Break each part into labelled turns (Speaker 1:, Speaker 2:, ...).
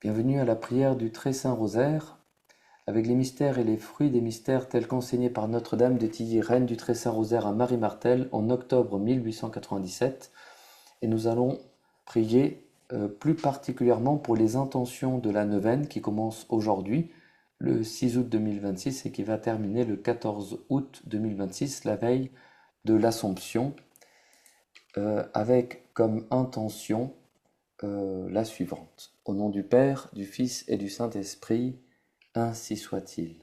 Speaker 1: Bienvenue à la prière du Très Saint Rosaire, avec les mystères et les fruits des mystères tels qu'enseignés par Notre-Dame de Tilly, reine du Très Saint Rosaire à Marie-Martel en octobre 1897. Et nous allons prier plus particulièrement pour les intentions de la neuvaine qui commence aujourd'hui, le 6 août 2026, et qui va terminer le 14 août 2026, la veille de l'Assomption, avec comme intention la suivante. Au nom du Père, du Fils et du Saint-Esprit, ainsi soit-il.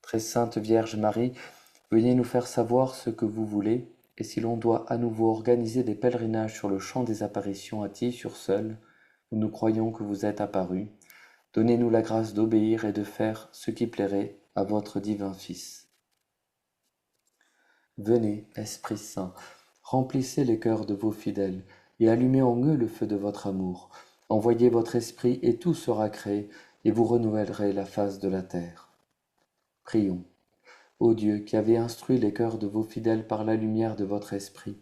Speaker 1: Très Sainte Vierge Marie, veuillez nous faire savoir ce que vous voulez, et si l'on doit à nouveau organiser des pèlerinages sur le champ des apparitions à Tilly-sur-Seul, où nous croyons que vous êtes apparu, donnez-nous la grâce d'obéir et de faire ce qui plairait à votre divin Fils. Venez, Esprit Saint, remplissez les cœurs de vos fidèles, et allumez en eux le feu de votre amour. Envoyez votre Esprit, et tout sera créé, et vous renouvellerez la face de la terre. Prions. Ô Dieu, qui avez instruit les cœurs de vos fidèles par la lumière de votre Esprit,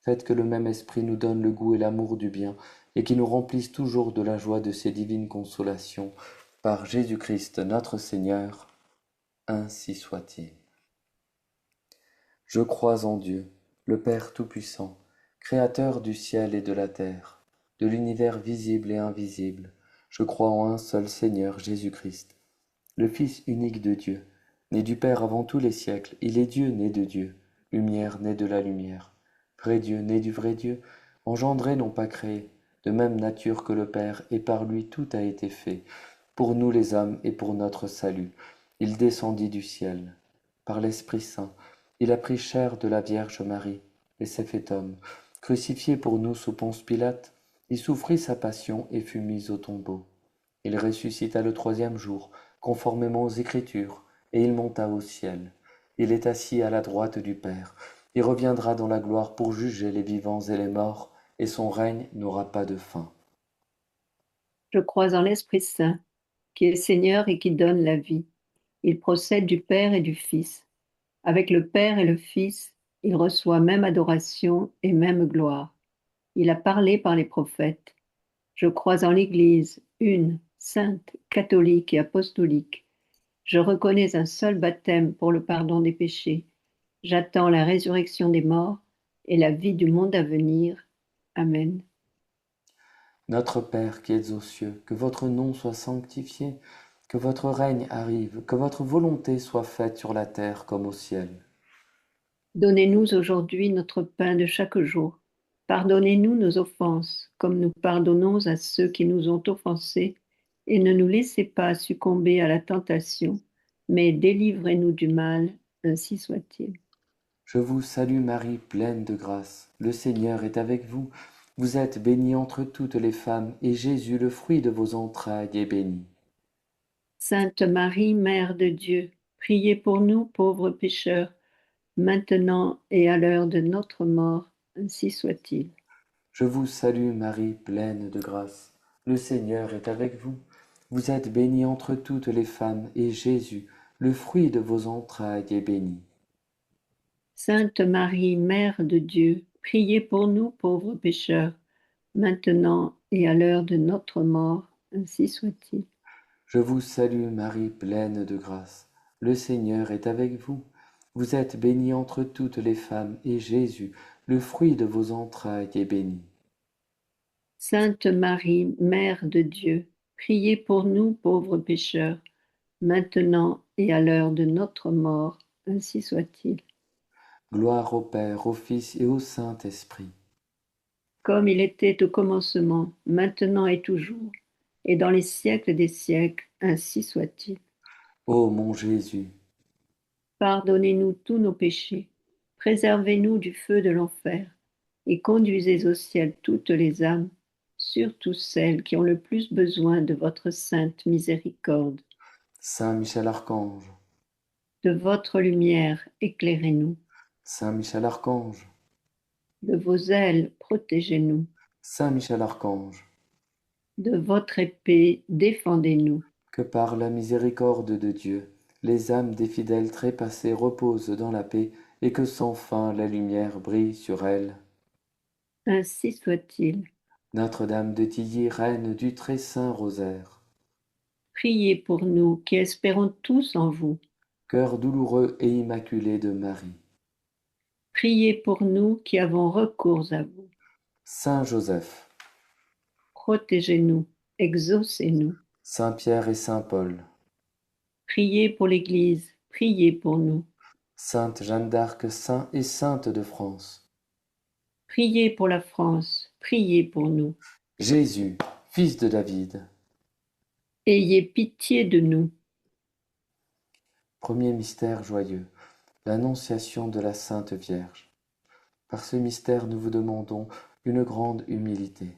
Speaker 1: faites que le même Esprit nous donne le goût et l'amour du bien, et qui nous remplisse toujours de la joie de ces divines consolations. Par Jésus-Christ notre Seigneur, ainsi soit-il. Je crois en Dieu, le Père Tout-Puissant, Créateur du ciel et de la terre, de l'univers visible et invisible. Je crois en un seul Seigneur, Jésus-Christ, le Fils unique de Dieu, né du Père avant tous les siècles. Il est Dieu né de Dieu, lumière née de la lumière, vrai Dieu né du vrai Dieu, engendré non pas créé, de même nature que le Père, et par lui tout a été fait, pour nous les hommes et pour notre salut. Il descendit du ciel. Par l'Esprit Saint, il a pris chair de la Vierge Marie, et s'est fait homme. Crucifié pour nous sous Ponce Pilate, il souffrit sa passion et fut mis au tombeau. Il ressuscita le troisième jour, conformément aux Écritures, et il monta au ciel. Il est assis à la droite du Père. Il reviendra dans la gloire pour juger les vivants et les morts, et son règne n'aura pas de fin.
Speaker 2: Je crois en l'Esprit Saint, qui est Seigneur et qui donne la vie. Il procède du Père et du Fils. Avec le Père et le Fils, il reçoit même adoration et même gloire. Il a parlé par les prophètes. Je crois en l'Église, une, sainte, catholique et apostolique. Je reconnais un seul baptême pour le pardon des péchés. J'attends la résurrection des morts et la vie du monde à venir. Amen.
Speaker 1: Notre Père qui êtes aux cieux, que votre nom soit sanctifié, que votre règne arrive, que votre volonté soit faite sur la terre comme au ciel.
Speaker 2: Donnez-nous aujourd'hui notre pain de chaque jour. Pardonnez-nous nos offenses, comme nous pardonnons à ceux qui nous ont offensés, et ne nous laissez pas succomber à la tentation, mais délivrez-nous du mal, ainsi soit-il.
Speaker 1: Je vous salue Marie, pleine de grâce. Le Seigneur est avec vous. Vous êtes bénie entre toutes les femmes, et Jésus, le fruit de vos entrailles, est béni.
Speaker 2: Sainte Marie, Mère de Dieu, priez pour nous pauvres pécheurs, maintenant et à l'heure de notre mort, ainsi soit-il.
Speaker 1: Je vous salue Marie, pleine de grâce. Le Seigneur est avec vous. Vous êtes bénie entre toutes les femmes, et Jésus, le fruit de vos entrailles, est béni.
Speaker 2: Sainte Marie, Mère de Dieu, priez pour nous pauvres pécheurs, maintenant et à l'heure de notre mort, ainsi soit-il.
Speaker 1: Je vous salue Marie, pleine de grâce. Le Seigneur est avec vous. Vous êtes bénie entre toutes les femmes, et Jésus, le fruit de vos entrailles, est béni.
Speaker 2: Sainte Marie, Mère de Dieu, priez pour nous pauvres pécheurs, maintenant et à l'heure de notre mort, ainsi soit-il.
Speaker 1: Gloire au Père, au Fils et au Saint-Esprit.
Speaker 2: Comme il était au commencement, maintenant et toujours, et dans les siècles des siècles, ainsi soit-il.
Speaker 1: Ô mon Jésus,
Speaker 2: Pardonnez-nous tous nos péchés, préservez-nous du feu de l'enfer, et conduisez au ciel toutes les âmes, surtout celles qui ont le plus besoin de votre sainte miséricorde.
Speaker 1: Saint Michel Archange,
Speaker 2: De votre lumière, éclairez-nous.
Speaker 1: Saint Michel Archange,
Speaker 2: De vos ailes, protégez-nous.
Speaker 1: Saint Michel Archange,
Speaker 2: De votre épée, défendez-nous.
Speaker 1: que par la miséricorde de Dieu, les âmes des fidèles trépassés reposent dans la paix, et que sans fin la lumière brille sur elles.
Speaker 2: Ainsi soit-il.
Speaker 1: Notre-Dame de Tilly, reine du très saint rosaire,
Speaker 2: Priez pour nous qui espérons tous en vous.
Speaker 1: Cœur douloureux et immaculé de Marie.
Speaker 2: Priez pour nous qui avons recours à vous.
Speaker 1: Saint Joseph,
Speaker 2: Protégez-nous, exaucez-nous.
Speaker 1: Saint Pierre et Saint Paul,
Speaker 2: Priez pour l'Église, priez pour nous.
Speaker 1: Sainte Jeanne d'Arc, Saint et Sainte de France.
Speaker 2: Priez pour la France, priez pour nous.
Speaker 1: Jésus, fils de David.
Speaker 2: Ayez pitié de nous.
Speaker 1: Premier mystère joyeux, l'Annonciation de la Sainte Vierge. Par ce mystère, nous vous demandons une grande humilité.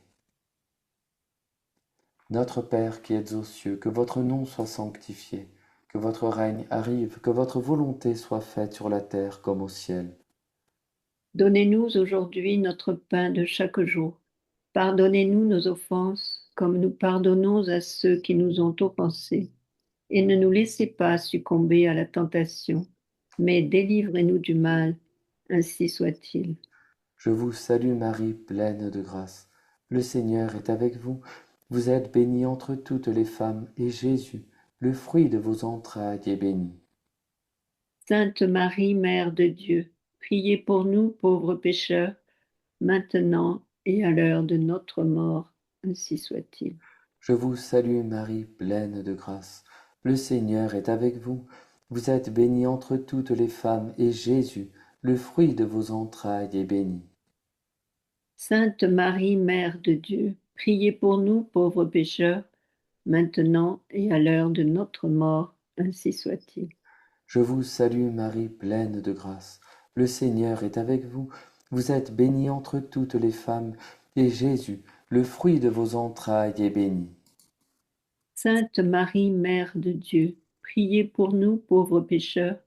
Speaker 1: Notre Père qui êtes aux cieux, que votre nom soit sanctifié, que votre règne arrive, que votre volonté soit faite sur la terre comme au ciel.
Speaker 2: Donnez-nous aujourd'hui notre pain de chaque jour. Pardonnez-nous nos offenses, comme nous pardonnons à ceux qui nous ont offensés. Et ne nous laissez pas succomber à la tentation, mais délivrez-nous du mal, ainsi soit-il.
Speaker 1: Je vous salue Marie, pleine de grâce. Le Seigneur est avec vous. Vous êtes bénie entre toutes les femmes, et Jésus, le fruit de vos entrailles, est béni.
Speaker 2: Sainte Marie, Mère de Dieu, priez pour nous pauvres pécheurs, maintenant et à l'heure de notre mort, ainsi soit-il.
Speaker 1: Je vous salue Marie, pleine de grâce. Le Seigneur est avec vous. Vous êtes bénie entre toutes les femmes, et Jésus, le fruit de vos entrailles, est béni.
Speaker 2: Sainte Marie, Mère de Dieu, priez pour nous pauvres pécheurs, maintenant et à l'heure de notre mort, ainsi soit-il.
Speaker 1: Je vous salue Marie, pleine de grâce. Le Seigneur est avec vous. Vous êtes bénie entre toutes les femmes, et Jésus, le fruit de vos entrailles, est béni.
Speaker 2: Sainte Marie, Mère de Dieu, priez pour nous pauvres pécheurs,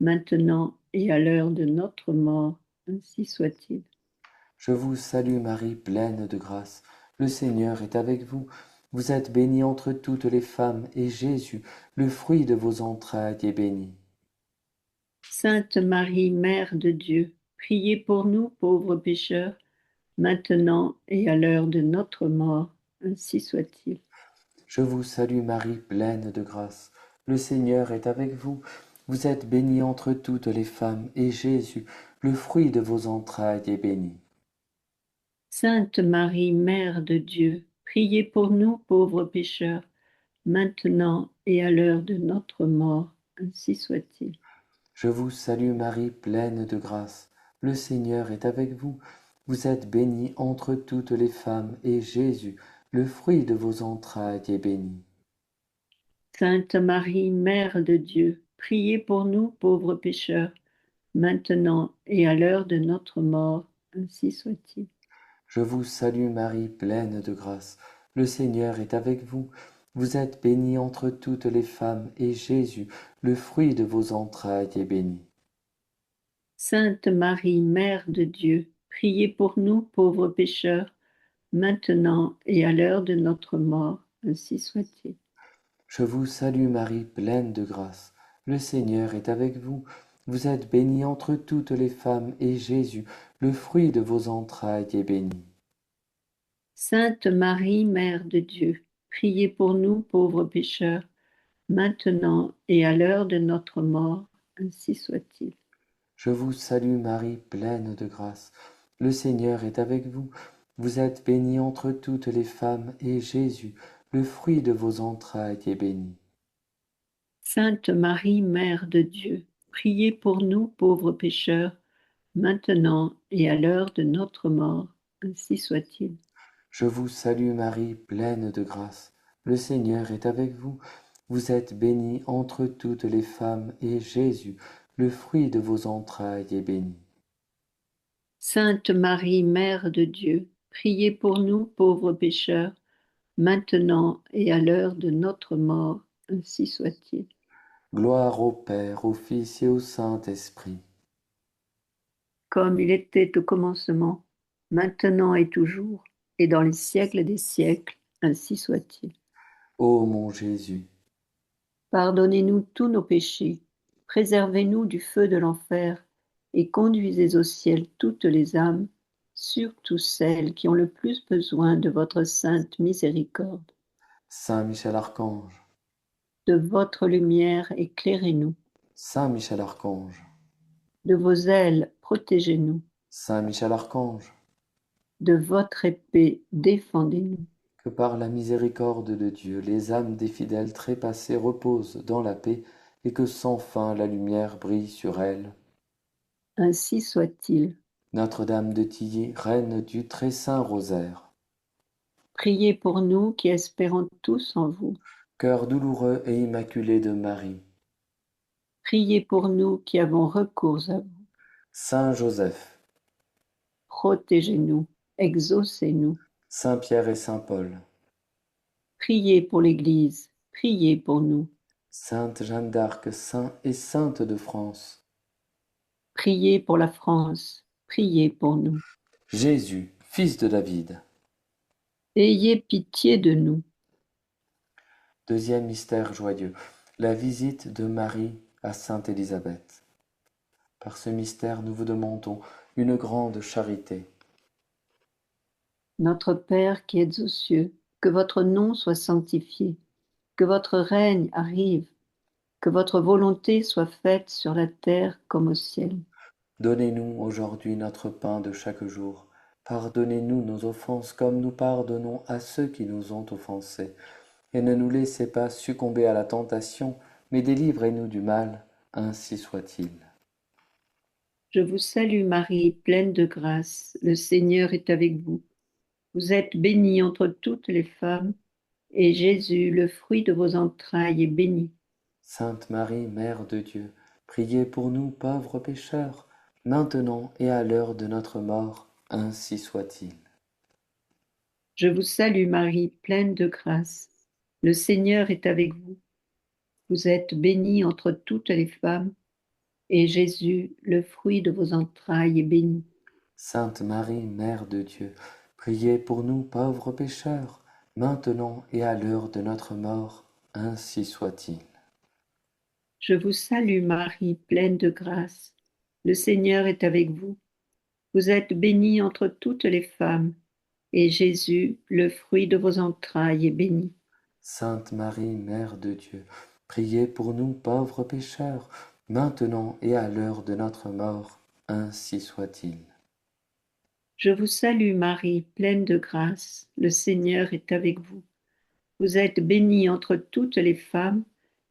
Speaker 2: maintenant et à l'heure de notre mort, ainsi soit-il.
Speaker 1: Je vous salue Marie, pleine de grâce. Le Seigneur est avec vous. Vous êtes bénie entre toutes les femmes, et Jésus, le fruit de vos entrailles, est béni.
Speaker 2: Sainte Marie, Mère de Dieu, priez pour nous pauvres pécheurs, maintenant et à l'heure de notre mort, ainsi soit-il.
Speaker 1: Je vous salue Marie, pleine de grâce. Le Seigneur est avec vous. Vous êtes bénie entre toutes les femmes, et Jésus, le fruit de vos entrailles, est béni.
Speaker 2: Sainte Marie, Mère de Dieu, priez pour nous pauvres pécheurs, maintenant et à l'heure de notre mort, ainsi soit-il.
Speaker 1: Je vous salue Marie, pleine de grâce. Le Seigneur est avec vous. Vous êtes bénie entre toutes les femmes, et Jésus, le fruit de vos entrailles, est béni.
Speaker 2: Sainte Marie, Mère de Dieu, priez pour nous pauvres pécheurs, maintenant et à l'heure de notre mort, ainsi soit-il.
Speaker 1: Je vous salue Marie, pleine de grâce. Le Seigneur est avec vous. Vous êtes bénie entre toutes les femmes, et Jésus, le fruit de vos entrailles, est béni.
Speaker 2: Sainte Marie, Mère de Dieu, priez pour nous pauvres pécheurs, maintenant et à l'heure de notre mort, ainsi soit-il.
Speaker 1: Je vous salue Marie, pleine de grâce. Le Seigneur est avec vous. Vous êtes bénie entre toutes les femmes, et Jésus, le fruit de vos entrailles, est béni.
Speaker 2: Sainte Marie, Mère de Dieu, priez pour nous pauvres pécheurs, maintenant et à l'heure de notre mort, ainsi soit-il.
Speaker 1: Je vous salue Marie, pleine de grâce. Le Seigneur est avec vous. Vous êtes bénie entre toutes les femmes, et Jésus, le fruit de vos entrailles, est béni.
Speaker 2: Sainte Marie, Mère de Dieu, priez pour nous pauvres pécheurs, maintenant et à l'heure de notre mort, ainsi soit-il.
Speaker 1: Je vous salue Marie, pleine de grâce. Le Seigneur est avec vous. Vous êtes bénie entre toutes les femmes, et Jésus, le fruit de vos entrailles, est béni.
Speaker 2: Sainte Marie, Mère de Dieu, priez pour nous pauvres pécheurs, maintenant et à l'heure de notre mort, ainsi soit-il.
Speaker 1: Gloire au Père, au Fils et au Saint-Esprit.
Speaker 2: Comme il était au commencement, maintenant et toujours, et dans les siècles des siècles, ainsi soit-il.
Speaker 1: Ô mon Jésus,
Speaker 2: Pardonnez-nous tous nos péchés, préservez-nous du feu de l'enfer, et conduisez au ciel toutes les âmes, surtout celles qui ont le plus besoin de votre sainte miséricorde.
Speaker 1: Saint Michel Archange,
Speaker 2: De votre lumière, éclairez-nous.
Speaker 1: Saint Michel Archange,
Speaker 2: De vos ailes, protégez-nous.
Speaker 1: Saint Michel Archange,
Speaker 2: De votre épée, défendez-nous.
Speaker 1: que par la miséricorde de Dieu, les âmes des fidèles trépassés reposent dans la paix et que sans fin la lumière brille sur elles.
Speaker 2: Ainsi soit-il.
Speaker 1: Notre-Dame de Tilly, reine du très saint rosaire,
Speaker 2: Priez pour nous qui espérons tous en vous.
Speaker 1: cœur douloureux et immaculé de Marie,
Speaker 2: Priez pour nous qui avons recours à vous.
Speaker 1: Saint Joseph,
Speaker 2: Protégez-nous, exaucez-nous.
Speaker 1: Saint Pierre et Saint Paul,
Speaker 2: Priez pour l'Église, priez pour nous.
Speaker 1: Sainte Jeanne d'Arc, saint et sainte de France,
Speaker 2: Priez pour la France, priez pour nous.
Speaker 1: Jésus, fils de David.
Speaker 2: Ayez pitié de nous.
Speaker 1: Deuxième mystère joyeux, la visite de Marie à Sainte Élisabeth. Par ce mystère, nous vous demandons une grande charité.
Speaker 2: Notre Père qui êtes aux cieux, que votre nom soit sanctifié, que votre règne arrive, que votre volonté soit faite sur la terre comme au ciel.
Speaker 1: Donnez-nous aujourd'hui notre pain de chaque jour. Pardonnez-nous nos offenses comme nous pardonnons à ceux qui nous ont offensés. Et ne nous laissez pas succomber à la tentation, mais délivrez-nous du mal, ainsi soit-il.
Speaker 2: Je vous salue Marie, pleine de grâce, le Seigneur est avec vous. Vous êtes bénie entre toutes les femmes, et Jésus, le fruit de vos entrailles, est béni.
Speaker 1: Sainte Marie, Mère de Dieu, priez pour nous pauvres pécheurs, maintenant et à l'heure de notre mort, ainsi soit-il.
Speaker 2: Je vous salue Marie, pleine de grâce, le Seigneur est avec vous. Vous êtes bénie entre toutes les femmes, et Jésus, le fruit de vos entrailles, est béni.
Speaker 1: Sainte Marie, Mère de Dieu, priez pour nous pauvres pécheurs, maintenant et à l'heure de notre mort, ainsi soit-il.
Speaker 2: Je vous salue Marie, pleine de grâce, le Seigneur est avec vous. Vous êtes bénie entre toutes les femmes, et Jésus, le fruit de vos entrailles, est béni.
Speaker 1: Sainte Marie, Mère de Dieu, priez pour nous pauvres pécheurs, maintenant et à l'heure de notre mort, ainsi soit-il.
Speaker 2: Je vous salue Marie, pleine de grâce, le Seigneur est avec vous. Vous êtes bénie entre toutes les femmes,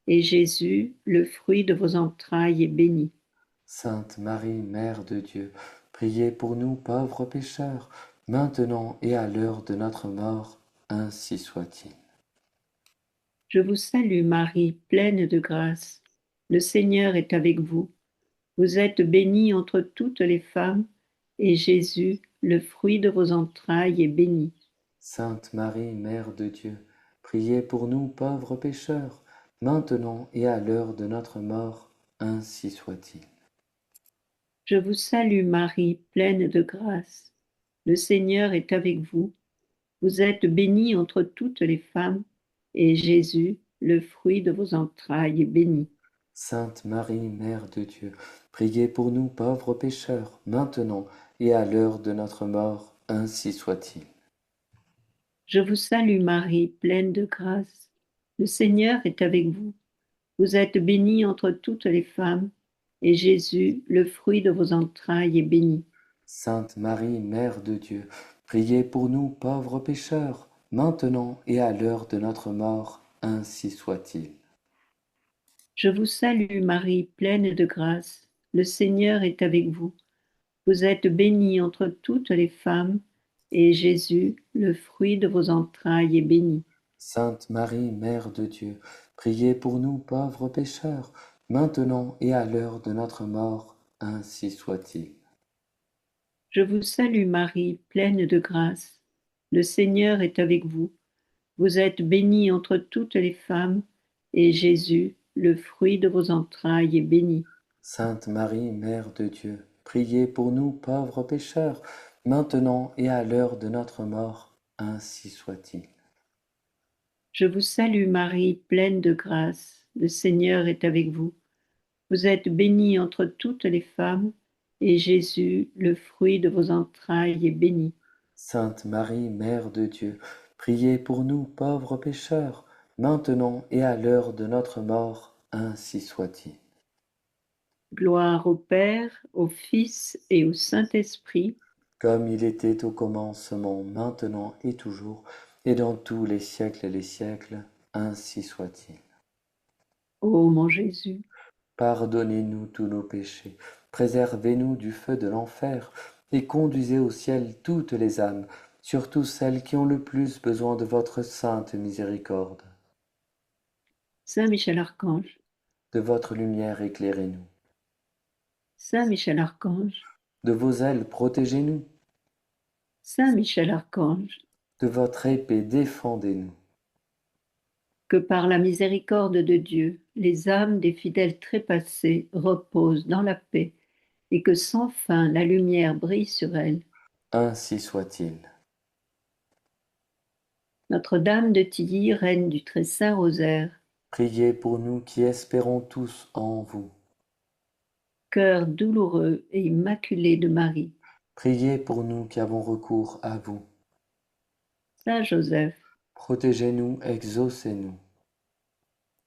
Speaker 2: et Jésus, le fruit de vos entrailles, est béni.
Speaker 1: Sainte Marie, Mère de Dieu, priez pour nous pauvres pécheurs, maintenant et à l'heure de notre mort, ainsi soit-il.
Speaker 2: Je vous salue Marie, pleine de grâce, le Seigneur est avec vous. Vous êtes bénie entre toutes les femmes, et Jésus, le fruit de vos entrailles, est béni.
Speaker 1: Sainte Marie, Mère de Dieu, priez pour nous pauvres pécheurs, maintenant et à l'heure de notre mort, ainsi soit-il.
Speaker 2: Je vous salue Marie, pleine de grâce. Le Seigneur est avec vous. Vous êtes bénie entre toutes les femmes, et Jésus, le fruit de vos entrailles, est béni.
Speaker 1: Sainte Marie, Mère de Dieu, priez pour nous pauvres pécheurs, maintenant et à l'heure de notre mort, ainsi soit-il.
Speaker 2: Je vous salue Marie, pleine de grâce. Le Seigneur est avec vous. Vous êtes bénie entre toutes les femmes, et Jésus, le fruit de vos entrailles, est béni.
Speaker 1: Sainte Marie, Mère de Dieu, priez pour nous pauvres pécheurs, maintenant et à l'heure de notre mort, ainsi soit-il.
Speaker 2: Je vous salue Marie, pleine de grâce. Le Seigneur est avec vous. Vous êtes bénie entre toutes les femmes, et Jésus, le fruit de vos entrailles, est béni.
Speaker 1: Sainte Marie, Mère de Dieu, priez pour nous pauvres pécheurs, maintenant et à l'heure de notre mort, ainsi soit-il.
Speaker 2: Je vous salue Marie, pleine de grâce. Le Seigneur est avec vous. Vous êtes bénie entre toutes les femmes, et Jésus, le fruit de vos entrailles, est béni.
Speaker 1: Sainte Marie, Mère de Dieu, priez pour nous pauvres pécheurs, maintenant et à l'heure de notre mort, ainsi soit-il.
Speaker 2: Je vous salue Marie, pleine de grâce. Le Seigneur est avec vous. Vous êtes bénie entre toutes les femmes, et Jésus, le fruit de vos entrailles, est béni.
Speaker 1: Sainte Marie, Mère de Dieu, priez pour nous pauvres pécheurs, maintenant et à l'heure de notre mort, ainsi soit-il.
Speaker 2: Gloire au Père, au Fils et au Saint-Esprit,
Speaker 1: Comme il était au commencement, maintenant et toujours, et dans tous les siècles, ainsi soit-il.
Speaker 2: ô mon Jésus.
Speaker 1: Pardonnez-nous tous nos péchés, préservez-nous du feu de l'enfer, et conduisez au ciel toutes les âmes, surtout celles qui ont le plus besoin de votre sainte miséricorde.
Speaker 2: Saint Michel Archange,
Speaker 1: De votre lumière éclairez-nous,
Speaker 2: Saint Michel Archange,
Speaker 1: de vos ailes protégez-nous,
Speaker 2: Saint Michel Archange,
Speaker 1: de votre épée défendez-nous.
Speaker 2: que par la miséricorde de Dieu, les âmes des fidèles trépassés reposent dans la paix et que sans fin la lumière brille sur elles.
Speaker 1: Ainsi soit-il.
Speaker 2: Notre-Dame de Tilly, reine du très saint rosaire,
Speaker 1: Priez pour nous qui espérons tous en vous.
Speaker 2: cœur douloureux et immaculé de Marie,
Speaker 1: Priez pour nous qui avons recours à vous.
Speaker 2: Saint Joseph,
Speaker 1: Protégez-nous, exaucez-nous.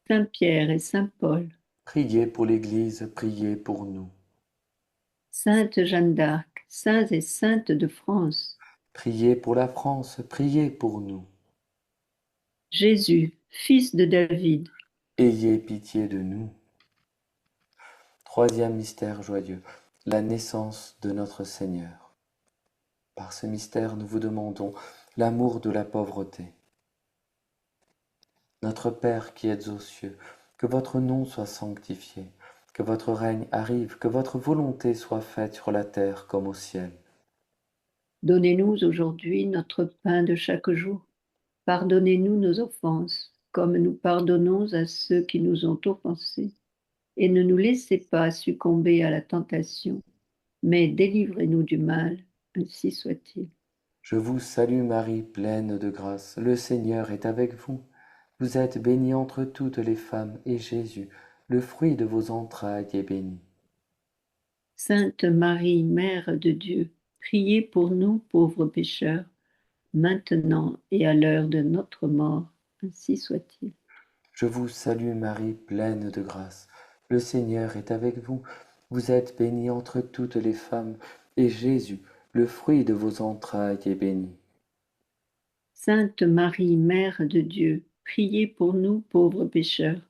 Speaker 2: Saint Pierre et Saint Paul,
Speaker 1: Priez pour l'Église, priez pour nous.
Speaker 2: Sainte Jeanne d'Arc, saints et saintes de France,
Speaker 1: Priez pour la France, priez pour nous.
Speaker 2: Jésus, fils de David,
Speaker 1: Ayez pitié de nous. Troisième mystère joyeux, la naissance de notre Seigneur. Par ce mystère, nous vous demandons l'amour de la pauvreté. Notre Père qui êtes aux cieux, que votre nom soit sanctifié, que votre règne arrive, que votre volonté soit faite sur la terre comme au ciel.
Speaker 2: donnez-nous aujourd'hui notre pain de chaque jour. Pardonnez-nous nos offenses, comme nous pardonnons à ceux qui nous ont offensés. Et ne nous laissez pas succomber à la tentation, mais délivrez-nous du mal, ainsi soit-il.
Speaker 1: Je vous salue Marie, pleine de grâce, le Seigneur est avec vous. Vous êtes bénie entre toutes les femmes, et Jésus, le fruit de vos entrailles, est béni.
Speaker 2: Sainte Marie, Mère de Dieu, priez pour nous pauvres pécheurs, maintenant et à l'heure de notre mort, ainsi soit-il.
Speaker 1: Je vous salue Marie, pleine de grâce, le Seigneur est avec vous. Vous êtes bénie entre toutes les femmes, et Jésus, le fruit de vos entrailles, est béni.
Speaker 2: Sainte Marie, Mère de Dieu, priez pour nous pauvres pécheurs,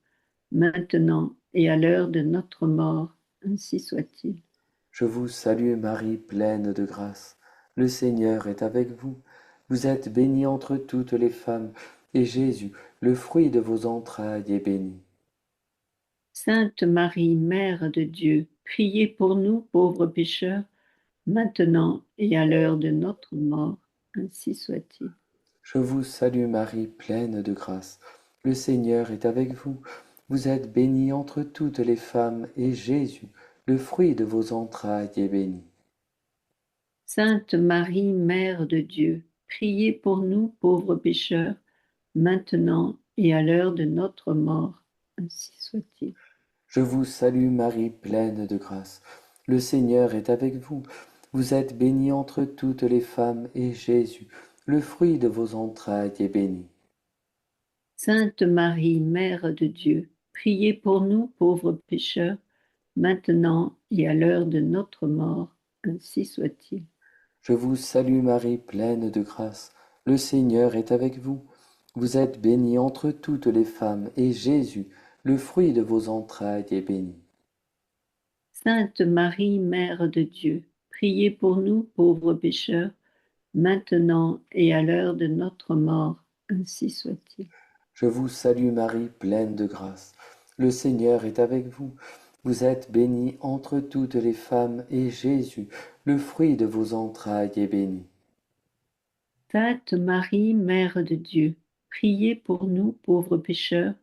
Speaker 2: maintenant et à l'heure de notre mort, ainsi soit-il.
Speaker 1: Je vous salue Marie, pleine de grâce, le Seigneur est avec vous. Vous êtes bénie entre toutes les femmes, et Jésus, le fruit de vos entrailles, est béni.
Speaker 2: Sainte Marie, Mère de Dieu, priez pour nous pauvres pécheurs, maintenant et à l'heure de notre mort, ainsi soit-il.
Speaker 1: Je vous salue Marie, pleine de grâce, le Seigneur est avec vous. Vous êtes bénie entre toutes les femmes, et Jésus, le fruit de vos entrailles, est béni.
Speaker 2: Sainte Marie, Mère de Dieu, priez pour nous pauvres pécheurs, maintenant et à l'heure de notre mort, ainsi soit-il.
Speaker 1: Je vous salue Marie, pleine de grâce, le Seigneur est avec vous. Vous êtes bénie entre toutes les femmes, et Jésus, le fruit de vos entrailles, est béni.
Speaker 2: Sainte Marie, Mère de Dieu, priez pour nous pauvres pécheurs, maintenant et à l'heure de notre mort, ainsi soit-il.
Speaker 1: Je vous salue Marie, pleine de grâce, le Seigneur est avec vous. Vous êtes bénie entre toutes les femmes, et Jésus, le fruit de vos entrailles, est béni.
Speaker 2: Sainte Marie, Mère de Dieu, priez pour nous pauvres pécheurs, maintenant et à l'heure de notre mort, ainsi soit-il.
Speaker 1: Je vous salue Marie, pleine de grâce. Le Seigneur est avec vous. Vous êtes bénie entre toutes les femmes, et Jésus, le fruit de vos entrailles, est béni.
Speaker 2: Sainte Marie, Mère de Dieu, priez pour nous pauvres pécheurs,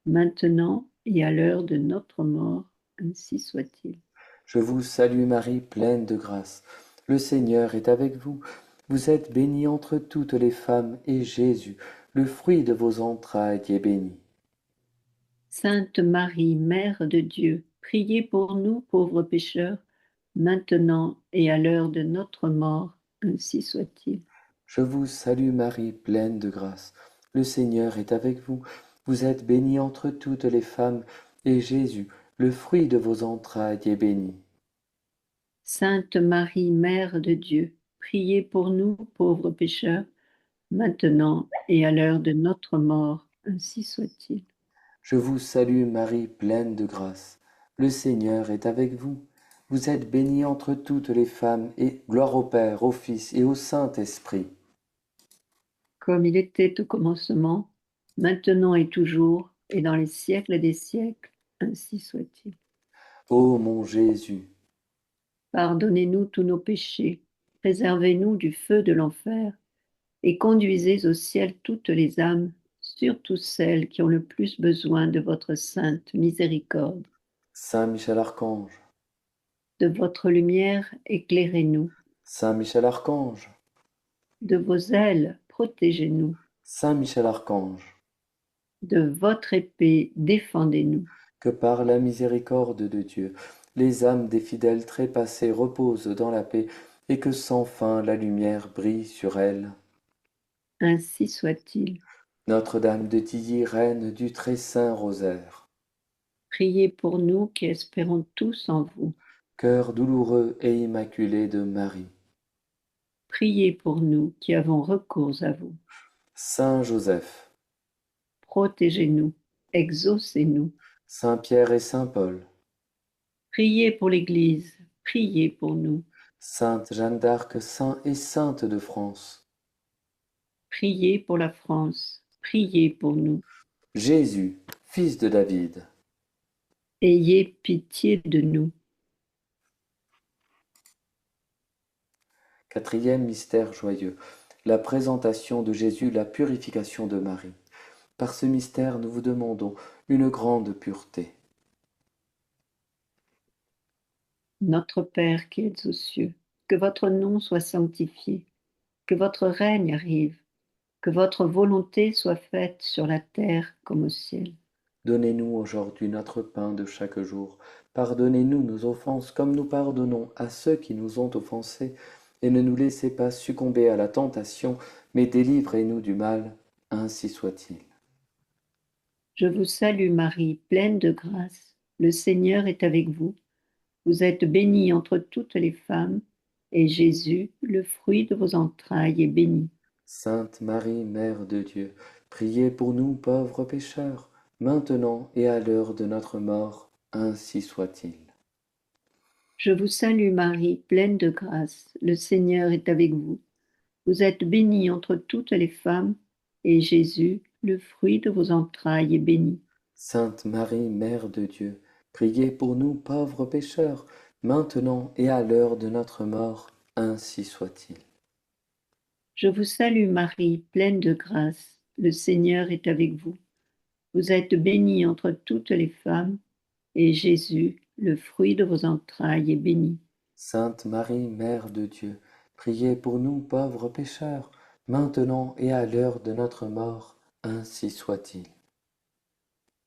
Speaker 2: maintenant et à l'heure de notre mort, ainsi soit-il.
Speaker 1: Je vous salue Marie, pleine de grâce. Le Seigneur est avec vous. Vous êtes bénie entre toutes les femmes, et Jésus, le fruit de vos entrailles, est béni.
Speaker 2: Sainte Marie, Mère de Dieu, priez pour nous pauvres pécheurs, maintenant et à l'heure de notre mort, ainsi soit-il.
Speaker 1: Je vous salue Marie, pleine de grâce. Le Seigneur est avec vous. Vous êtes bénie entre toutes les femmes, et Jésus, le fruit de vos entrailles, est béni.
Speaker 2: Sainte Marie, Mère de Dieu, priez pour nous pauvres pécheurs, maintenant et à l'heure de notre mort, ainsi soit-il.
Speaker 1: Je vous salue Marie, pleine de grâce. Le Seigneur est avec vous. Vous êtes bénie entre toutes les femmes, et gloire au Père, au Fils et au Saint-Esprit.
Speaker 2: Comme il était au commencement, maintenant et toujours, et dans les siècles des siècles, ainsi soit-il.
Speaker 1: Ô mon Jésus,
Speaker 2: Pardonnez-nous tous nos péchés, préservez-nous du feu de l'enfer, et conduisez au ciel toutes les âmes, surtout celles qui ont le plus besoin de votre sainte miséricorde.
Speaker 1: Saint Michel Archange,
Speaker 2: De votre lumière, éclairez-nous.
Speaker 1: Saint Michel Archange,
Speaker 2: De vos ailes, protégez-nous.
Speaker 1: Saint Michel Archange,
Speaker 2: De votre épée, défendez-nous.
Speaker 1: que par la miséricorde de Dieu, les âmes des fidèles trépassés reposent dans la paix, et que sans fin la lumière brille sur elles.
Speaker 2: Ainsi soit-il.
Speaker 1: Notre-Dame de Tilly, reine du très saint rosaire,
Speaker 2: Priez pour nous qui espérons tous en vous.
Speaker 1: cœur douloureux et immaculé de Marie,
Speaker 2: Priez pour nous qui avons recours à vous.
Speaker 1: Saint Joseph,
Speaker 2: Protégez-nous, exaucez-nous.
Speaker 1: Saint Pierre et Saint Paul,
Speaker 2: Priez pour l'Église, priez pour nous.
Speaker 1: Sainte Jeanne d'Arc, saint et sainte de France,
Speaker 2: Priez pour la France, priez pour nous.
Speaker 1: Jésus, fils de David,
Speaker 2: Ayez pitié de nous.
Speaker 1: quatrième mystère joyeux, la présentation de Jésus, la purification de Marie. Par ce mystère, nous vous demandons une grande pureté.
Speaker 2: Notre Père qui êtes aux cieux, que votre nom soit sanctifié, que votre règne arrive, que votre volonté soit faite sur la terre comme au ciel.
Speaker 1: Donnez-nous aujourd'hui notre pain de chaque jour. Pardonnez-nous nos offenses comme nous pardonnons à ceux qui nous ont offensés. Et ne nous laissez pas succomber à la tentation, mais délivrez-nous du mal. Ainsi soit-il.
Speaker 2: Je vous salue Marie, pleine de grâce. Le Seigneur est avec vous. Vous êtes bénie entre toutes les femmes, et Jésus, le fruit de vos entrailles, est béni.
Speaker 1: Sainte Marie, Mère de Dieu, priez pour nous pauvres pécheurs, maintenant et à l'heure de notre mort. Ainsi soit-il.
Speaker 2: Je vous salue Marie, pleine de grâce. Le Seigneur est avec vous. Vous êtes bénie entre toutes les femmes, et Jésus, le fruit de vos entrailles, est béni.
Speaker 1: Sainte Marie, Mère de Dieu, priez pour nous pauvres pécheurs, maintenant et à l'heure de notre mort. Ainsi soit-il.
Speaker 2: Je vous salue Marie, pleine de grâce. Le Seigneur est avec vous. Vous êtes bénie entre toutes les femmes, et Jésus, le fruit de vos entrailles, est béni.
Speaker 1: Sainte Marie, Mère de Dieu, priez pour nous pauvres pécheurs, maintenant et à l'heure de notre mort. Ainsi soit-il.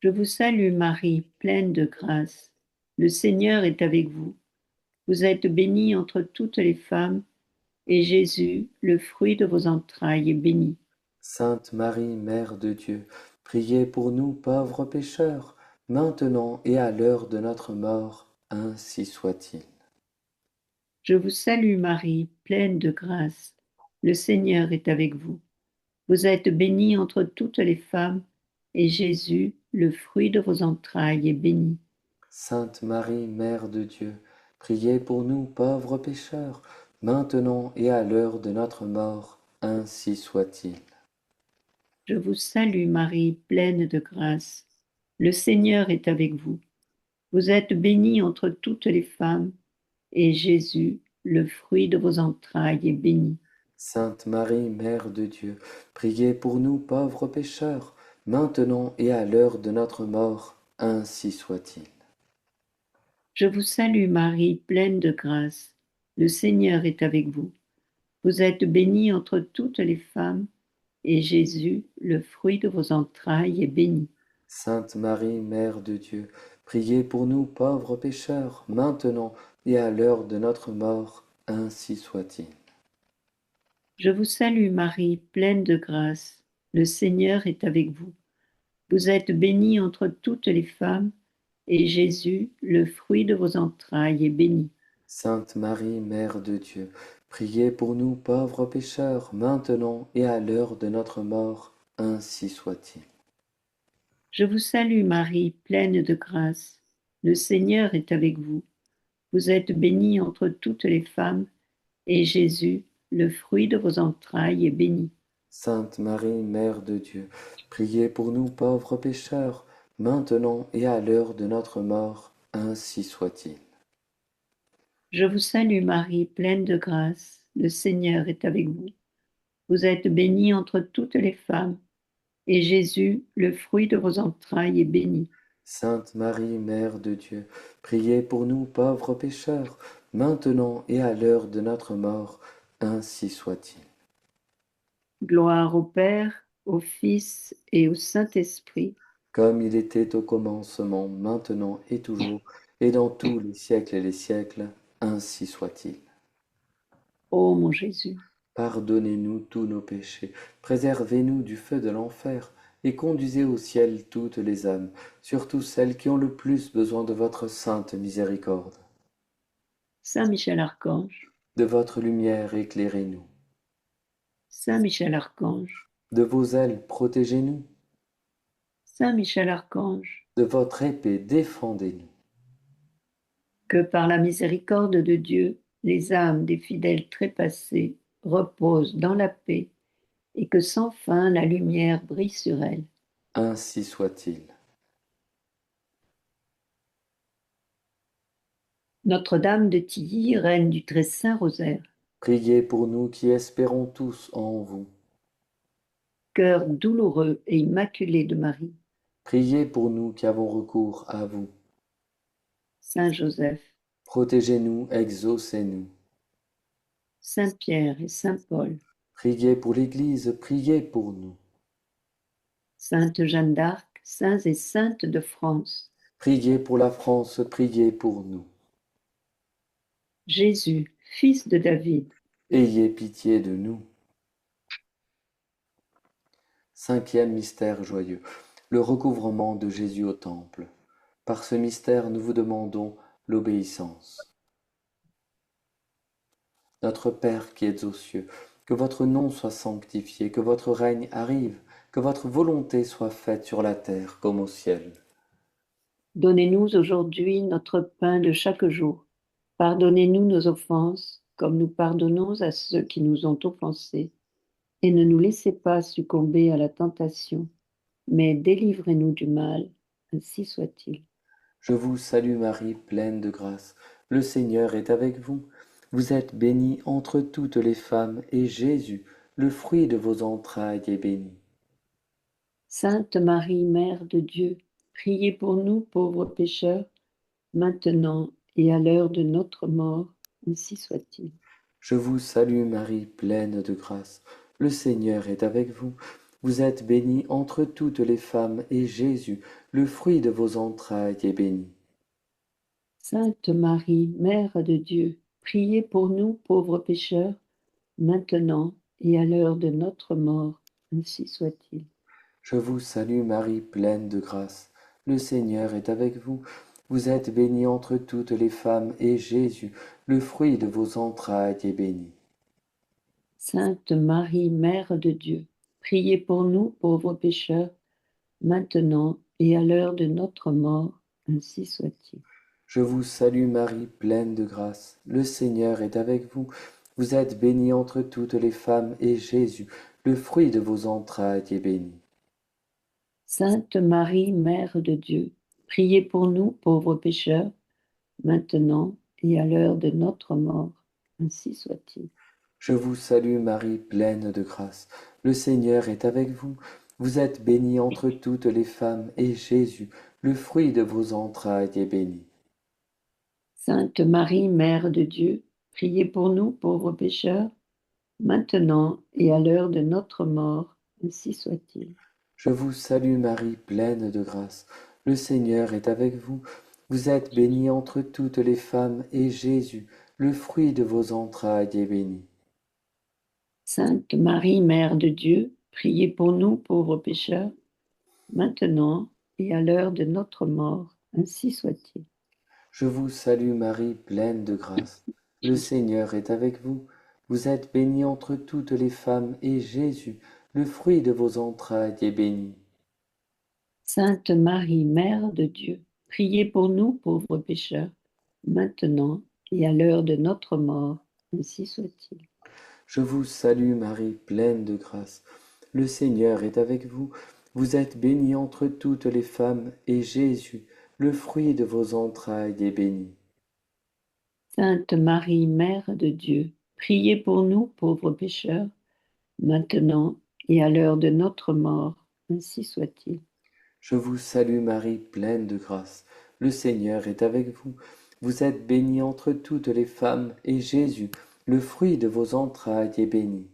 Speaker 2: Je vous salue Marie, pleine de grâce. Le Seigneur est avec vous. Vous êtes bénie entre toutes les femmes, et Jésus, le fruit de vos entrailles, est béni.
Speaker 1: Sainte Marie, Mère de Dieu, priez pour nous pauvres pécheurs, maintenant et à l'heure de notre mort. Ainsi soit-il.
Speaker 2: Je vous salue Marie, pleine de grâce. Le Seigneur est avec vous. Vous êtes bénie entre toutes les femmes, et Jésus, le fruit de vos entrailles, est béni.
Speaker 1: Sainte Marie, Mère de Dieu, priez pour nous pauvres pécheurs, maintenant et à l'heure de notre mort. Ainsi soit-il.
Speaker 2: Je vous salue Marie, pleine de grâce. Le Seigneur est avec vous. Vous êtes bénie entre toutes les femmes, et Jésus, le fruit de vos entrailles, est béni.
Speaker 1: Sainte Marie, Mère de Dieu, priez pour nous pauvres pécheurs, maintenant et à l'heure de notre mort. Ainsi soit-il.
Speaker 2: Je vous salue Marie, pleine de grâce. Le Seigneur est avec vous. Vous êtes bénie entre toutes les femmes, et Jésus, le fruit de vos entrailles, est béni.
Speaker 1: Sainte Marie, Mère de Dieu, priez pour nous pauvres pécheurs, maintenant et à l'heure de notre mort. Ainsi soit-il.
Speaker 2: Je vous salue Marie, pleine de grâce. Le Seigneur est avec vous. Vous êtes bénie entre toutes les femmes, et Jésus, le fruit de vos entrailles, est béni.
Speaker 1: Sainte Marie, Mère de Dieu, priez pour nous pauvres pécheurs, maintenant et à l'heure de notre mort, ainsi soit-il.
Speaker 2: Je vous salue Marie, pleine de grâce. Le Seigneur est avec vous. Vous êtes bénie entre toutes les femmes, et Jésus, le fruit de vos entrailles, est béni.
Speaker 1: Sainte Marie, Mère de Dieu, priez pour nous pauvres pécheurs, maintenant et à l'heure de notre mort, ainsi soit-il.
Speaker 2: Je vous salue Marie, pleine de grâce. Le Seigneur est avec vous. Vous êtes bénie entre toutes les femmes, et Jésus, le fruit de vos entrailles, est béni.
Speaker 1: Sainte Marie, Mère de Dieu, priez pour nous pauvres pécheurs, maintenant et à l'heure de notre mort, ainsi soit-il.
Speaker 2: Gloire au Père, au Fils et au Saint-Esprit.
Speaker 1: Comme il était au commencement, maintenant et toujours, et dans tous les siècles et les siècles, ainsi soit-il.
Speaker 2: Ô mon Jésus,
Speaker 1: Pardonnez-nous tous nos péchés, préservez-nous du feu de l'enfer, et conduisez au ciel toutes les âmes, surtout celles qui ont le plus besoin de votre sainte miséricorde.
Speaker 2: Saint Michel Archange,
Speaker 1: De votre lumière éclairez-nous,
Speaker 2: Saint Michel Archange,
Speaker 1: de vos ailes protégez-nous,
Speaker 2: Saint Michel Archange,
Speaker 1: de votre épée défendez-nous.
Speaker 2: que par la miséricorde de Dieu, les âmes des fidèles trépassés reposent dans la paix et que sans fin la lumière brille sur elles.
Speaker 1: Ainsi soit-il.
Speaker 2: Notre-Dame de Tilly, reine du très saint rosaire,
Speaker 1: Priez pour nous qui espérons tous en vous.
Speaker 2: cœur douloureux et immaculé de Marie,
Speaker 1: Priez pour nous qui avons recours à vous.
Speaker 2: Saint Joseph,
Speaker 1: Protégez-nous, exaucez-nous.
Speaker 2: Saint Pierre et Saint Paul,
Speaker 1: Priez pour l'Église, priez pour nous.
Speaker 2: Sainte Jeanne d'Arc, saints et saintes de France,
Speaker 1: Priez pour la France, priez pour nous.
Speaker 2: Jésus, fils de David,
Speaker 1: Ayez pitié de nous. Cinquième mystère joyeux, le recouvrement de Jésus au temple. Par ce mystère, nous vous demandons l'obéissance. Notre Père qui êtes aux cieux, que votre nom soit sanctifié, que votre règne arrive, que votre volonté soit faite sur la terre comme au ciel.
Speaker 2: donnez-nous aujourd'hui notre pain de chaque jour. Pardonnez-nous nos offenses, comme nous pardonnons à ceux qui nous ont offensés. Et ne nous laissez pas succomber à la tentation, mais délivrez-nous du mal, ainsi soit-il.
Speaker 1: Je vous salue Marie, pleine de grâce. Le Seigneur est avec vous. Vous êtes bénie entre toutes les femmes, et Jésus, le fruit de vos entrailles, est béni.
Speaker 2: Sainte Marie, Mère de Dieu, priez pour nous pauvres pécheurs, maintenant et à l'heure de notre mort, ainsi soit-il.
Speaker 1: Je vous salue Marie, pleine de grâce. Le Seigneur est avec vous. Vous êtes bénie entre toutes les femmes, et Jésus, le fruit de vos entrailles, est béni.
Speaker 2: Sainte Marie, Mère de Dieu, priez pour nous pauvres pécheurs, maintenant et à l'heure de notre mort, ainsi soit-il.
Speaker 1: Je vous salue Marie, pleine de grâce. Le Seigneur est avec vous. Vous êtes bénie entre toutes les femmes, et Jésus, le fruit de vos entrailles, est béni.
Speaker 2: Sainte Marie, Mère de Dieu, priez pour nous pauvres pécheurs, maintenant et à l'heure de notre mort, ainsi soit-il.
Speaker 1: Je vous salue Marie, pleine de grâce. Le Seigneur est avec vous. Vous êtes bénie entre toutes les femmes, et Jésus, le fruit de vos entrailles, est béni.
Speaker 2: Sainte Marie, Mère de Dieu, priez pour nous pauvres pécheurs, maintenant et à l'heure de notre mort, ainsi soit-il.
Speaker 1: Je vous salue Marie, pleine de grâce. Le Seigneur est avec vous. Vous êtes bénie entre toutes les femmes, et Jésus, le fruit de vos entrailles, est béni.
Speaker 2: Sainte Marie, Mère de Dieu, priez pour nous pauvres pécheurs, maintenant et à l'heure de notre mort, ainsi soit-il.
Speaker 1: Je vous salue Marie, pleine de grâce. Le Seigneur est avec vous. Vous êtes bénie entre toutes les femmes, et Jésus, le fruit de vos entrailles, est béni.
Speaker 2: Sainte Marie, Mère de Dieu, priez pour nous pauvres pécheurs, maintenant et à l'heure de notre mort. Ainsi soit-il.
Speaker 1: Je vous salue Marie, pleine de grâce. Le Seigneur est avec vous. Vous êtes bénie entre toutes les femmes, et Jésus, le fruit de vos entrailles, est béni.
Speaker 2: Sainte Marie, Mère de Dieu, priez pour nous pauvres pécheurs, maintenant et à l'heure de notre mort. Ainsi soit-il.
Speaker 1: Je vous salue Marie, pleine de grâce. Le Seigneur est avec vous. Vous êtes bénie entre toutes les femmes, et Jésus, le fruit de vos entrailles, est béni.
Speaker 2: Sainte Marie, Mère de Dieu, priez pour nous pauvres pécheurs, maintenant et à l'heure de notre mort. Ainsi soit-il.
Speaker 1: Je vous salue Marie, pleine de grâce. Le Seigneur est avec vous. Vous êtes bénie entre toutes les femmes, et Jésus, le fruit de vos entrailles, est béni.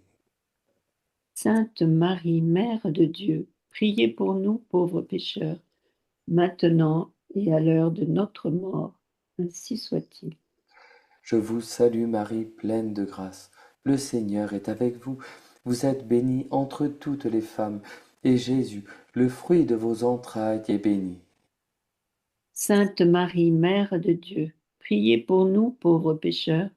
Speaker 2: Sainte Marie, Mère de Dieu, priez pour nous pauvres pécheurs, maintenant et à l'heure de notre mort. Ainsi soit-il.
Speaker 1: Je vous salue Marie, pleine de grâce. Le Seigneur est avec vous. Vous êtes bénie entre toutes les femmes, et Jésus, le fruit de vos entrailles, est béni.
Speaker 2: Sainte Marie, Mère de Dieu, priez pour nous pauvres pécheurs,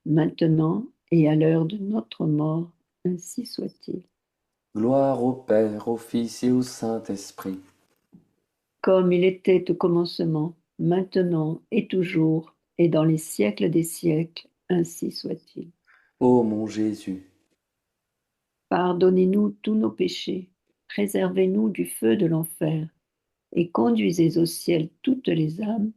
Speaker 2: maintenant et à l'heure de notre mort. Ainsi soit-il.
Speaker 1: Gloire au Père, au Fils et au Saint-Esprit.
Speaker 2: Comme il était au commencement, maintenant et toujours, et dans les siècles des siècles, ainsi soit-il.
Speaker 1: Ô mon Jésus,
Speaker 2: Pardonnez-nous tous nos péchés, préservez-nous du feu de l'enfer, et conduisez au ciel toutes les âmes,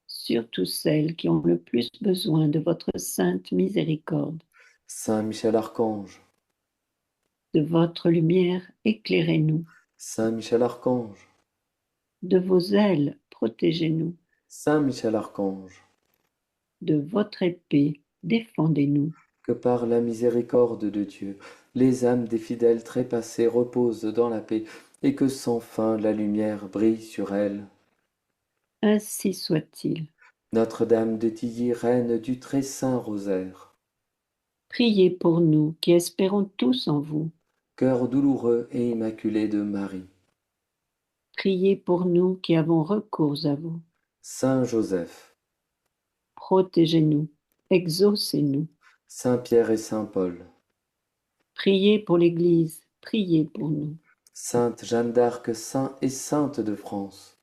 Speaker 2: surtout celles qui ont le plus besoin de votre sainte miséricorde.
Speaker 1: Saint Michel Archange,
Speaker 2: De votre lumière, éclairez-nous.
Speaker 1: Saint Michel Archange,
Speaker 2: De vos ailes, protégez-nous.
Speaker 1: Saint Michel Archange,
Speaker 2: De votre épée, défendez-nous.
Speaker 1: que par la miséricorde de Dieu, les âmes des fidèles trépassés reposent dans la paix, et que sans fin la lumière brille sur elles.
Speaker 2: Ainsi soit-il.
Speaker 1: Notre-Dame de Tilly, reine du très saint rosaire,
Speaker 2: Priez pour nous qui espérons tous en vous.
Speaker 1: cœur douloureux et immaculé de Marie,
Speaker 2: Priez pour nous qui avons recours à vous.
Speaker 1: Saint Joseph,
Speaker 2: Protégez-nous, exaucez-nous.
Speaker 1: Saint Pierre et Saint Paul,
Speaker 2: Priez pour l'Église, priez pour nous.
Speaker 1: Sainte Jeanne d'Arc, saint et sainte de France,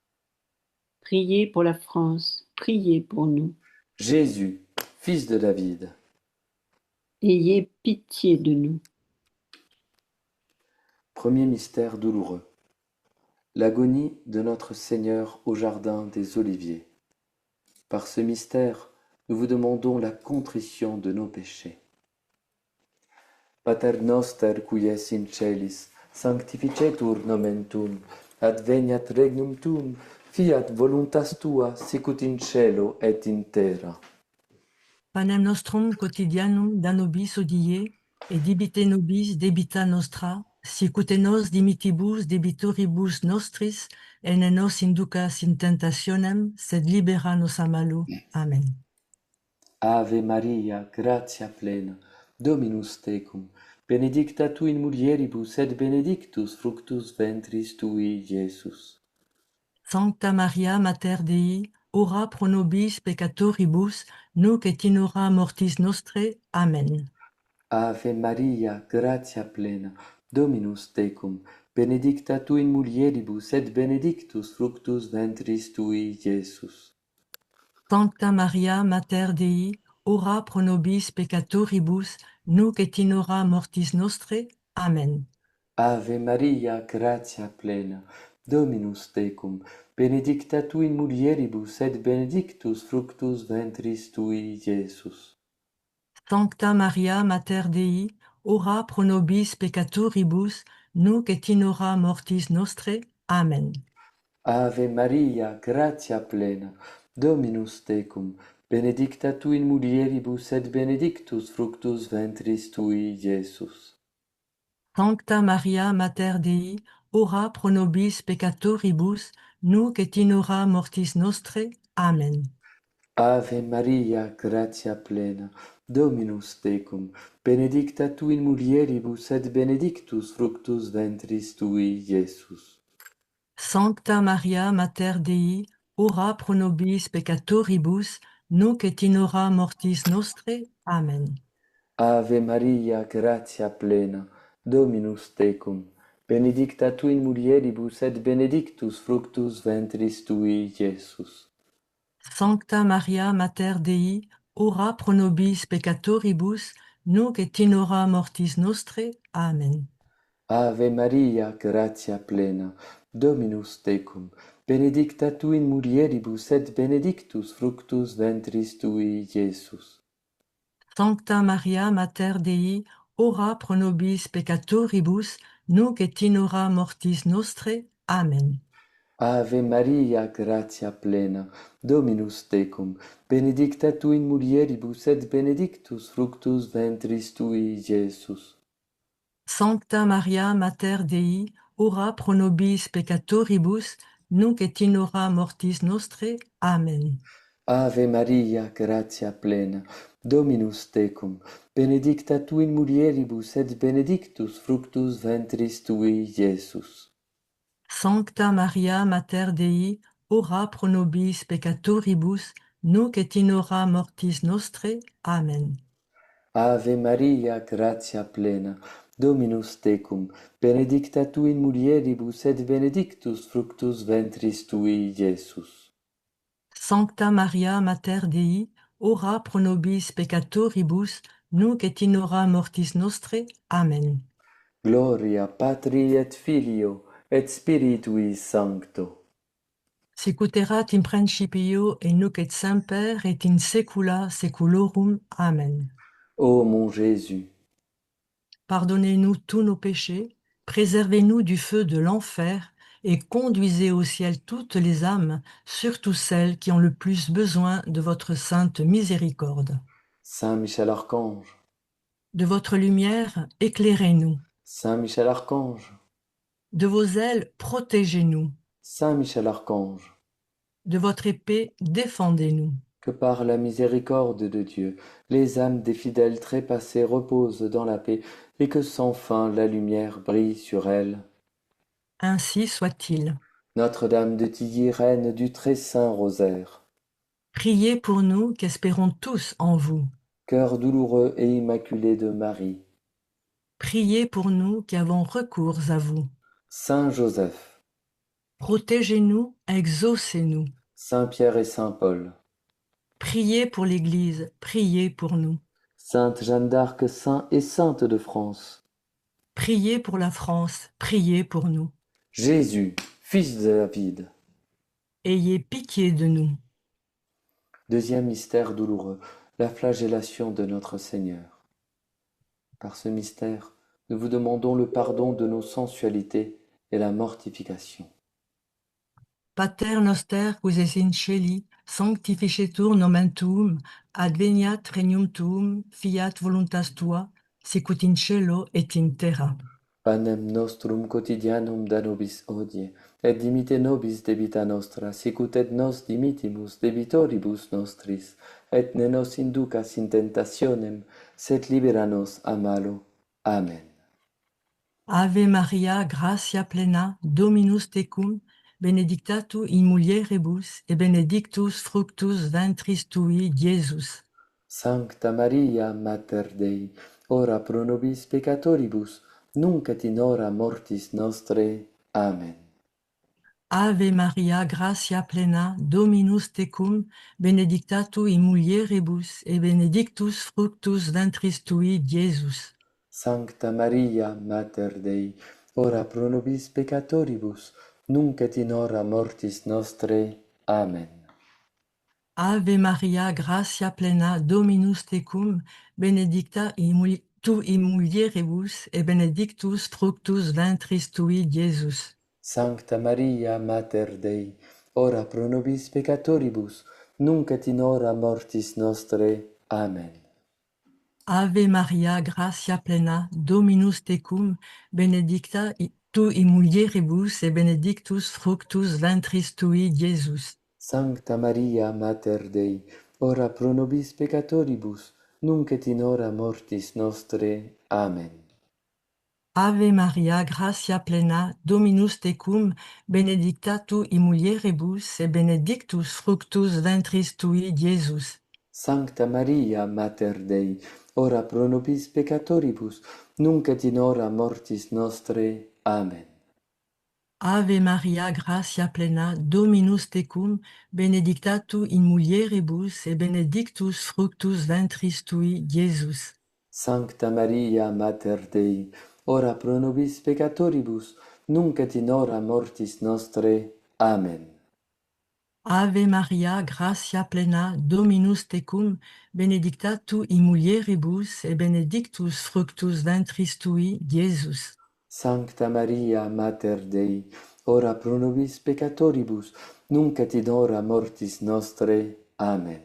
Speaker 2: Priez pour la France, priez pour nous.
Speaker 1: Jésus, fils de David.
Speaker 2: Ayez pitié de nous.
Speaker 1: Premier mystère douloureux. L'agonie de notre Seigneur au jardin des Oliviers. Par ce mystère, nous vous demandons la contrition de nos péchés. Pater noster qui es in celis, sanctificetur nomen tuum, adveniat regnum tuum, fiat voluntas tua, sicut in cielo et in terra.
Speaker 3: Panem nostrum quotidianum da nobis hodie, et debite nobis debita nostra, sicut et nos dimitibus debitoribus nostris, et ne nos inducas in tentationem, sed libera nos a malo. Amen.
Speaker 1: Ave Maria, gratia plena, Dominus tecum, benedicta tu in mulieribus, et benedictus fructus ventris tui, Iesus.
Speaker 3: Sancta Maria, Mater Dei, ora pro nobis peccatoribus, nunc et in hora mortis nostre. Amen.
Speaker 1: Ave Maria, gratia plena, Dominus tecum, benedicta tu in mulieribus, et benedictus fructus ventris tui, Iesus.
Speaker 3: Sancta Maria, Mater Dei, ora pro nobis peccatoribus, nunc et in hora mortis nostre. Amen.
Speaker 1: Ave Maria, gratia plena, Dominus tecum, benedicta tu in mulieribus, et benedictus fructus ventris tui, Iesus.
Speaker 3: Sancta Maria, Mater Dei, ora pro nobis peccatoribus, nunc et in hora mortis nostre. Amen.
Speaker 1: Ave Maria, gratia plena, Dominus tecum, benedicta tu in mulieribus, et benedictus fructus ventris tui, Iesus.
Speaker 3: Sancta Maria, Mater Dei, ora pro nobis peccatoribus, nunc et in hora mortis nostre. Amen.
Speaker 1: Ave Maria, gratia plena, Dominus tecum, benedicta tu in mulieribus, et benedictus fructus ventris tui, Iesus.
Speaker 3: Sancta Maria Mater Dei, ora pro nobis peccatoribus, nunc et in hora mortis nostre. Amen.
Speaker 1: Ave Maria, gratia plena, Dominus tecum, benedicta tu in mulieribus et benedictus fructus ventris tui, Iesus.
Speaker 3: Sancta Maria Mater Dei, ora pro nobis peccatoribus, nunc et in hora mortis nostre. Amen.
Speaker 1: Ave Maria, gratia plena, Dominus tecum, benedicta tu in mulieribus et benedictus fructus ventris tui, Iesus.
Speaker 3: Sancta Maria Mater Dei, ora pro nobis peccatoribus, nunc et in hora mortis nostre. Amen.
Speaker 1: Ave Maria, gratia plena, Dominus tecum, benedicta tu in mulieribus et benedictus fructus ventris tui, Iesus.
Speaker 3: Sancta Maria Mater Dei, ora pro nobis peccatoribus, nunc et in hora mortis nostre. Amen.
Speaker 1: Ave Maria, gratia plena, Dominus tecum, benedicta tu in mulieribus et benedictus fructus ventris tui, Iesus.
Speaker 3: Sancta Maria Mater Dei, ora pro nobis peccatoribus, nunc et in hora mortis nostre. Amen.
Speaker 1: Ave Maria, gratia plena, Dominus tecum, benedicta tu in mulieribus et benedictus fructus ventris tui, Iesus.
Speaker 3: Sancta Maria Mater Dei, ora pro nobis peccatoribus, nunc et in hora mortis nostre. Amen.
Speaker 1: Gloria Patri et Filio et Spiritui Sancto.
Speaker 3: Sicut erat in principio et nunc et semper et in saecula saeculorum. Amen.
Speaker 1: Ô mon Jésus,
Speaker 3: Pardonnez-nous tous nos péchés, préservez-nous du feu de l'enfer et conduisez au ciel toutes les âmes, surtout celles qui ont le plus besoin de votre sainte miséricorde.
Speaker 1: Saint Michel Archange,
Speaker 3: De votre lumière, éclairez-nous.
Speaker 1: Saint Michel Archange,
Speaker 3: De vos ailes, protégez-nous.
Speaker 1: Saint Michel Archange,
Speaker 3: De votre épée, défendez-nous.
Speaker 1: que par la miséricorde de Dieu, les âmes des fidèles trépassés reposent dans la paix et que sans fin la lumière brille sur elles.
Speaker 3: Ainsi soit-il.
Speaker 1: Notre-Dame de Tilly, reine du très saint rosaire,
Speaker 3: Priez pour nous qui espérons tous en vous.
Speaker 1: cœur douloureux et immaculé de Marie,
Speaker 3: Priez pour nous qui avons recours à vous.
Speaker 1: Saint Joseph,
Speaker 3: Protégez-nous, exaucez-nous.
Speaker 1: Saint Pierre et Saint Paul,
Speaker 3: Priez pour l'Église, priez pour nous.
Speaker 1: Sainte Jeanne d'Arc, saint et sainte de France,
Speaker 3: Priez pour la France, priez pour nous.
Speaker 1: Jésus, fils de David.
Speaker 3: Ayez pitié de nous.
Speaker 1: Deuxième mystère douloureux, la flagellation de notre Seigneur. Par ce mystère, nous vous demandons le pardon de nos sensualités et la mortification.
Speaker 3: Pater noster qui es in celi, sanctificetur nomen tuum, adveniat regnum tuum, fiat voluntas tua, sicut in cielo et in terra.
Speaker 1: Panem nostrum quotidianum da nobis hodie, et dimite nobis debita nostra, sicut et nos dimittimus debitoribus nostris, et ne nos inducas in tentationem, sed libera nos a malo. Amen.
Speaker 3: Ave Maria, gratia plena, Dominus tecum, benedicta tu in mulieribus, et benedictus fructus ventris tui, Iesus.
Speaker 1: Sancta Maria, Mater Dei, ora pro nobis peccatoribus, nunc et in hora mortis nostre. Amen.
Speaker 3: Ave Maria, gratia plena, Dominus tecum, benedicta tu in mulieribus, et benedictus fructus ventris tui, Iesus.
Speaker 1: Sancta Maria, Mater Dei, ora pro nobis peccatoribus, nunc et in hora mortis nostre. Amen.
Speaker 3: Ave Maria, gratia plena, Dominus tecum, benedicta tu in mulieribus, et benedictus fructus ventris tui, Iesus.
Speaker 1: Sancta Maria, Mater Dei, ora pro nobis peccatoribus, nunc et in hora mortis nostre. Amen.
Speaker 3: Ave Maria, gratia plena, Dominus tecum, benedicta tu in mulieribus, et benedictus fructus ventris tui, Iesus.
Speaker 1: Sancta Maria, Mater Dei, ora pro nobis peccatoribus, nunc et in hora mortis nostre. Amen.
Speaker 3: Ave Maria, gratia plena, Dominus tecum, benedicta tu in mulieribus, et benedictus fructus ventris tui, Iesus.
Speaker 1: Sancta Maria, Mater Dei, ora pro nobis peccatoribus, nunc et in hora mortis nostre. Amen.
Speaker 3: Ave Maria, gratia plena, Dominus tecum, benedicta tu in mulieribus, et benedictus fructus ventris tui, Iesus.
Speaker 1: Sancta Maria, Mater Dei, ora pro nobis peccatoribus, nunc et in hora mortis nostre. Amen.
Speaker 3: Ave Maria, gratia plena, Dominus tecum, benedicta tu in mulieribus, et benedictus fructus ventris tui, Iesus.
Speaker 1: Sancta Maria, Mater Dei, ora pro nobis peccatoribus, nunc et in hora mortis nostre. Amen.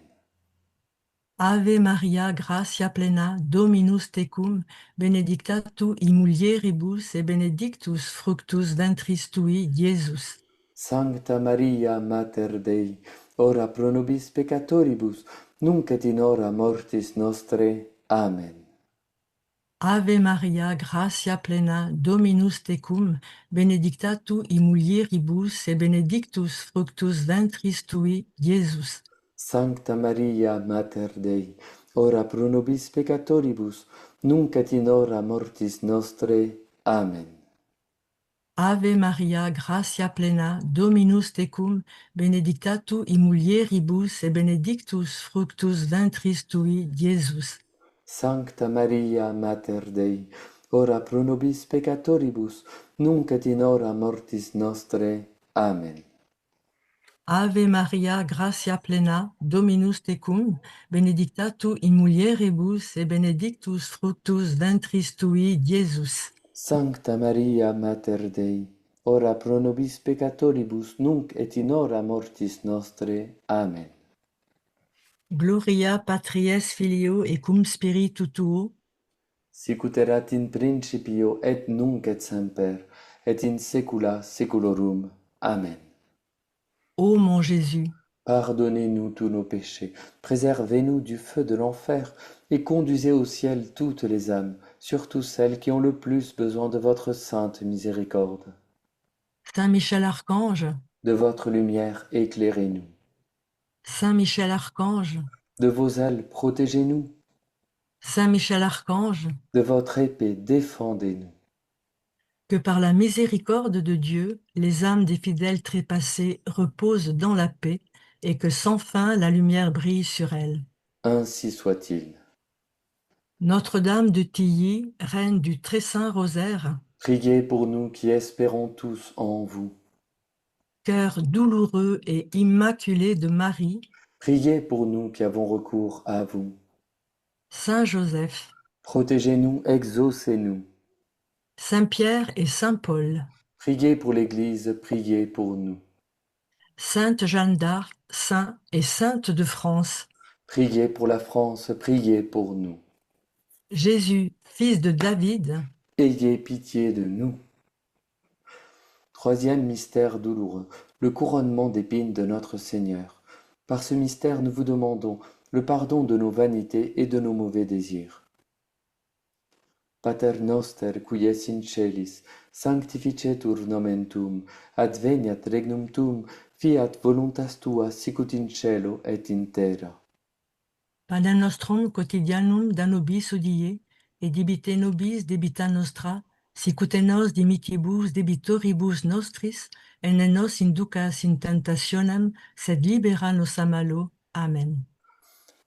Speaker 3: Ave Maria, gratia plena, Dominus tecum, benedicta tu in mulieribus, et benedictus fructus ventris tui, Iesus.
Speaker 1: Sancta Maria, Mater Dei, ora pro nobis peccatoribus, nunc et in hora mortis nostre. Amen.
Speaker 3: Ave Maria, gratia plena, Dominus tecum, benedicta tu in mulieribus, et benedictus fructus ventris tui, Iesus.
Speaker 1: Sancta Maria, Mater Dei, ora pro nobis peccatoribus, nunc et in hora mortis nostre. Amen.
Speaker 3: Ave Maria, gratia plena, Dominus tecum, benedicta tu in mulieribus, et benedictus fructus ventris tui, Iesus.
Speaker 1: Sancta Maria, Mater Dei, ora pro nobis peccatoribus, nunc et in hora mortis nostre. Amen.
Speaker 3: Ave Maria, gratia plena, Dominus tecum, benedicta tu in mulieribus, et benedictus fructus ventris tui, Iesus.
Speaker 1: Sancta Maria, Mater Dei, ora pro nobis peccatoribus, nunc et in hora mortis nostre. Amen.
Speaker 3: Gloria Patries Filio et cum Spiritu Tuo,
Speaker 1: Sic ut erat in principio et nunc et semper, et in saecula saeculorum. Amen.
Speaker 3: ô mon Jésus,
Speaker 1: Pardonnez-nous tous nos péchés, préservez-nous du feu de l'enfer, et conduisez au ciel toutes les âmes, surtout celles qui ont le plus besoin de votre sainte miséricorde.
Speaker 3: Saint Michel Archange,
Speaker 1: De votre lumière, éclairez-nous.
Speaker 3: Saint Michel Archange,
Speaker 1: De vos ailes, protégez-nous.
Speaker 3: Saint Michel Archange,
Speaker 1: De votre épée, défendez-nous.
Speaker 3: que par la miséricorde de Dieu, les âmes des fidèles trépassés reposent dans la paix, et que sans fin la lumière brille sur elles.
Speaker 1: Ainsi soit-il.
Speaker 3: Notre-Dame de Tilly, reine du très saint rosaire,
Speaker 1: Priez pour nous qui espérons tous en vous.
Speaker 3: cœur douloureux et immaculé de Marie,
Speaker 1: Priez pour nous qui avons recours à vous.
Speaker 3: Saint Joseph,
Speaker 1: Protégez-nous, exaucez-nous.
Speaker 3: Saint Pierre et Saint Paul,
Speaker 1: Priez pour l'Église, priez pour nous.
Speaker 3: Sainte Jeanne d'Arc, Saint et Sainte de France,
Speaker 1: Priez pour la France, priez pour nous.
Speaker 3: Jésus, fils de David,
Speaker 1: Ayez pitié de nous. Troisième mystère douloureux, le couronnement d'épines de notre Seigneur. Par ce mystère, nous vous demandons le pardon de nos vanités et de nos mauvais désirs. Pater noster, qui es in celis, sanctificetur nomen tuum, adveniat regnum tuum, fiat voluntas tua sicut in cielo et in terra.
Speaker 3: Panem nostrum quotidianum da nobis odie, et debite nobis debita nostra, sicut et nos dimitibus debitoribus nostris, et ne nos inducas in tentationem, sed libera nos a malo. Amen.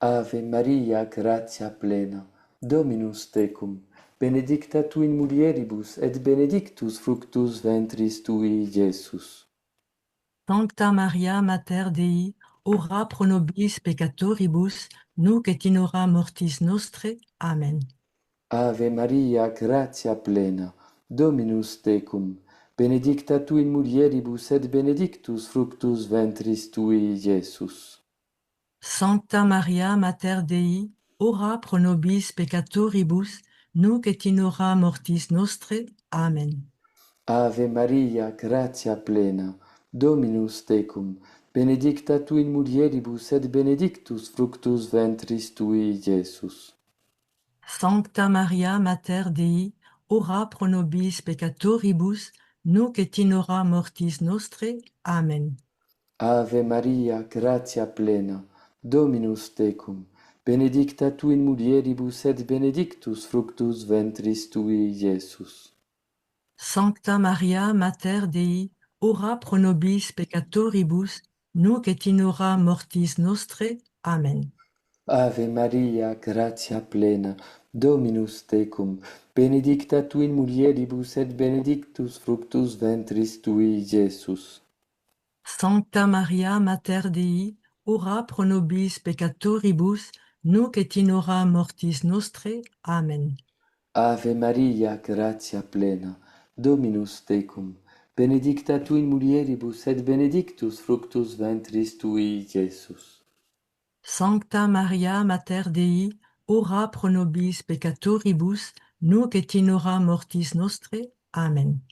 Speaker 1: Ave Maria, gratia plena, Dominus tecum, benedicta tu in mulieribus, et benedictus fructus ventris tui, Iesus.
Speaker 3: Sancta Maria Mater Dei, ora pro nobis peccatoribus, nunc et in hora mortis nostre. Amen.
Speaker 1: Ave Maria, gratia plena, Dominus tecum, benedicta tu in mulieribus, et benedictus fructus ventris tui, Iesus.
Speaker 3: Sancta Maria Mater Dei, ora pro nobis peccatoribus, nunc et in hora mortis nostre. Amen.
Speaker 1: Ave Maria, gratia plena, Dominus tecum, benedicta tu in mulieribus, et benedictus fructus ventris tui, Iesus.
Speaker 3: Sancta Maria Mater Dei, ora pro nobis peccatoribus, nunc et in hora mortis nostre. Amen.
Speaker 1: Ave Maria, gratia plena, Dominus tecum, benedicta tu in mulieribus et benedictus fructus ventris tui, Iesus.
Speaker 3: Sancta Maria, Mater Dei, ora pro nobis peccatoribus, nunc et in hora mortis nostre. Amen.
Speaker 1: Ave Maria, gratia plena, Dominus tecum, benedicta tu in mulieribus et benedictus fructus ventris tui, Iesus.
Speaker 3: Sancta Maria, Mater Dei, ora pro nobis peccatoribus, nunc et in hora mortis nostre. Amen.
Speaker 1: Ave Maria, gratia plena, Dominus tecum, benedicta tu in mulieribus et benedictus fructus ventris tui, Iesus.
Speaker 3: Sancta Maria, Mater Dei, ora pro nobis peccatoribus, nunc et in hora mortis nostre. Amen.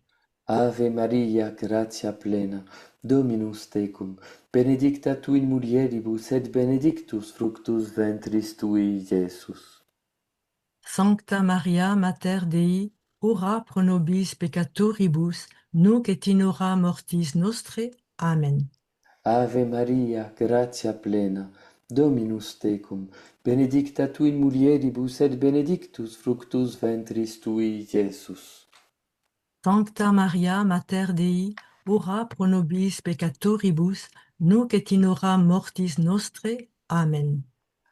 Speaker 1: Ave Maria, gratia plena, Dominus tecum, benedicta tu in mulieribus et benedictus fructus ventris tui, Iesus.
Speaker 3: Sancta Maria, Mater Dei, ora pro nobis peccatoribus, nunc et in hora mortis nostre. Amen.
Speaker 1: Ave Maria, gratia plena, Dominus tecum, benedicta tu in mulieribus et benedictus fructus ventris tui, Iesus.
Speaker 3: Sancta Maria, Mater Dei, ora pro nobis peccatoribus, nunc et in hora mortis nostre. Amen.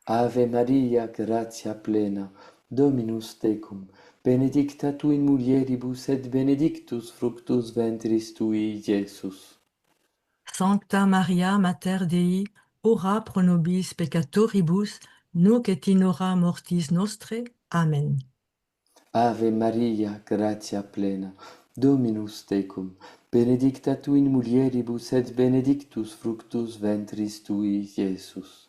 Speaker 1: Ave Maria, gratia plena, Dominus tecum, benedicta tu in mulieribus et benedictus fructus ventris tui, Iesus.
Speaker 3: Sancta Maria, Mater Dei, ora pro nobis peccatoribus, nunc et in hora mortis nostre. Amen.
Speaker 1: Ave Maria, gratia plena, Dominus tecum, benedicta tu in mulieribus et benedictus fructus ventris tui, Iesus.